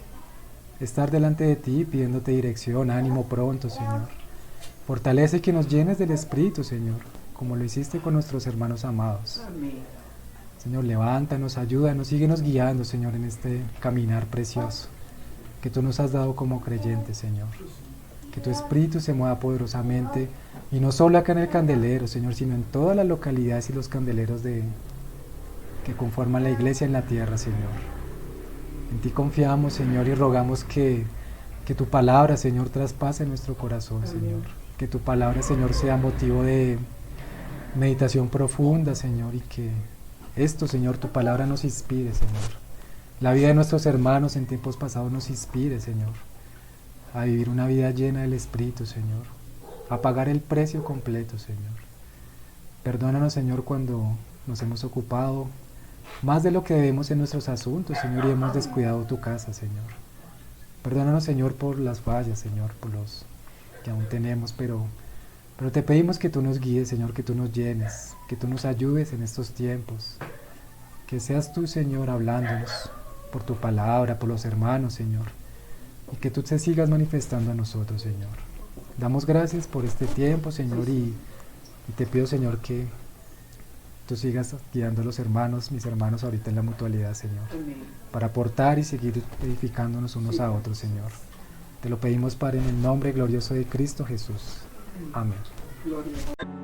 estar delante de ti pidiéndote dirección, ánimo pronto, Señor. Fortalece y que nos llenes del Espíritu, Señor, como lo hiciste con nuestros hermanos amados. Amén. Señor, levántanos, ayúdanos, síguenos guiando, Señor, en este caminar precioso que tú nos has dado como creyentes, Señor. Que tu Espíritu se mueva poderosamente, y no solo acá en el candelero, Señor, sino en todas las localidades y los candeleros que conforman la iglesia en la tierra, Señor. En ti confiamos, Señor, y rogamos que tu palabra, Señor, traspase nuestro corazón, Señor. Que tu palabra, Señor, sea motivo de meditación profunda, Señor, y que esto, Señor, tu palabra nos inspire, Señor. La vida de nuestros hermanos en tiempos pasados nos inspire, Señor, a vivir una vida llena del Espíritu, Señor, a pagar el precio completo, Señor. Perdónanos, Señor, cuando nos hemos ocupado más de lo que debemos en nuestros asuntos, Señor, y hemos descuidado tu casa, Señor. Perdónanos, Señor, por las fallas, Señor, por los que aún tenemos, pero te pedimos que tú nos guíes, Señor, que tú nos llenes, que tú nos ayudes en estos tiempos, que seas tú, Señor, hablándonos por tu palabra, por los hermanos, Señor, y que tú te sigas manifestando a nosotros, Señor. Damos gracias por este tiempo, Señor, y te pido, Señor, que tú sigas guiando a los hermanos, mis hermanos ahorita en la mutualidad, Señor, para aportar y seguir edificándonos unos a otros, Señor. Te lo pedimos, Padre, en el nombre glorioso de Cristo Jesús. Amén. Gloria.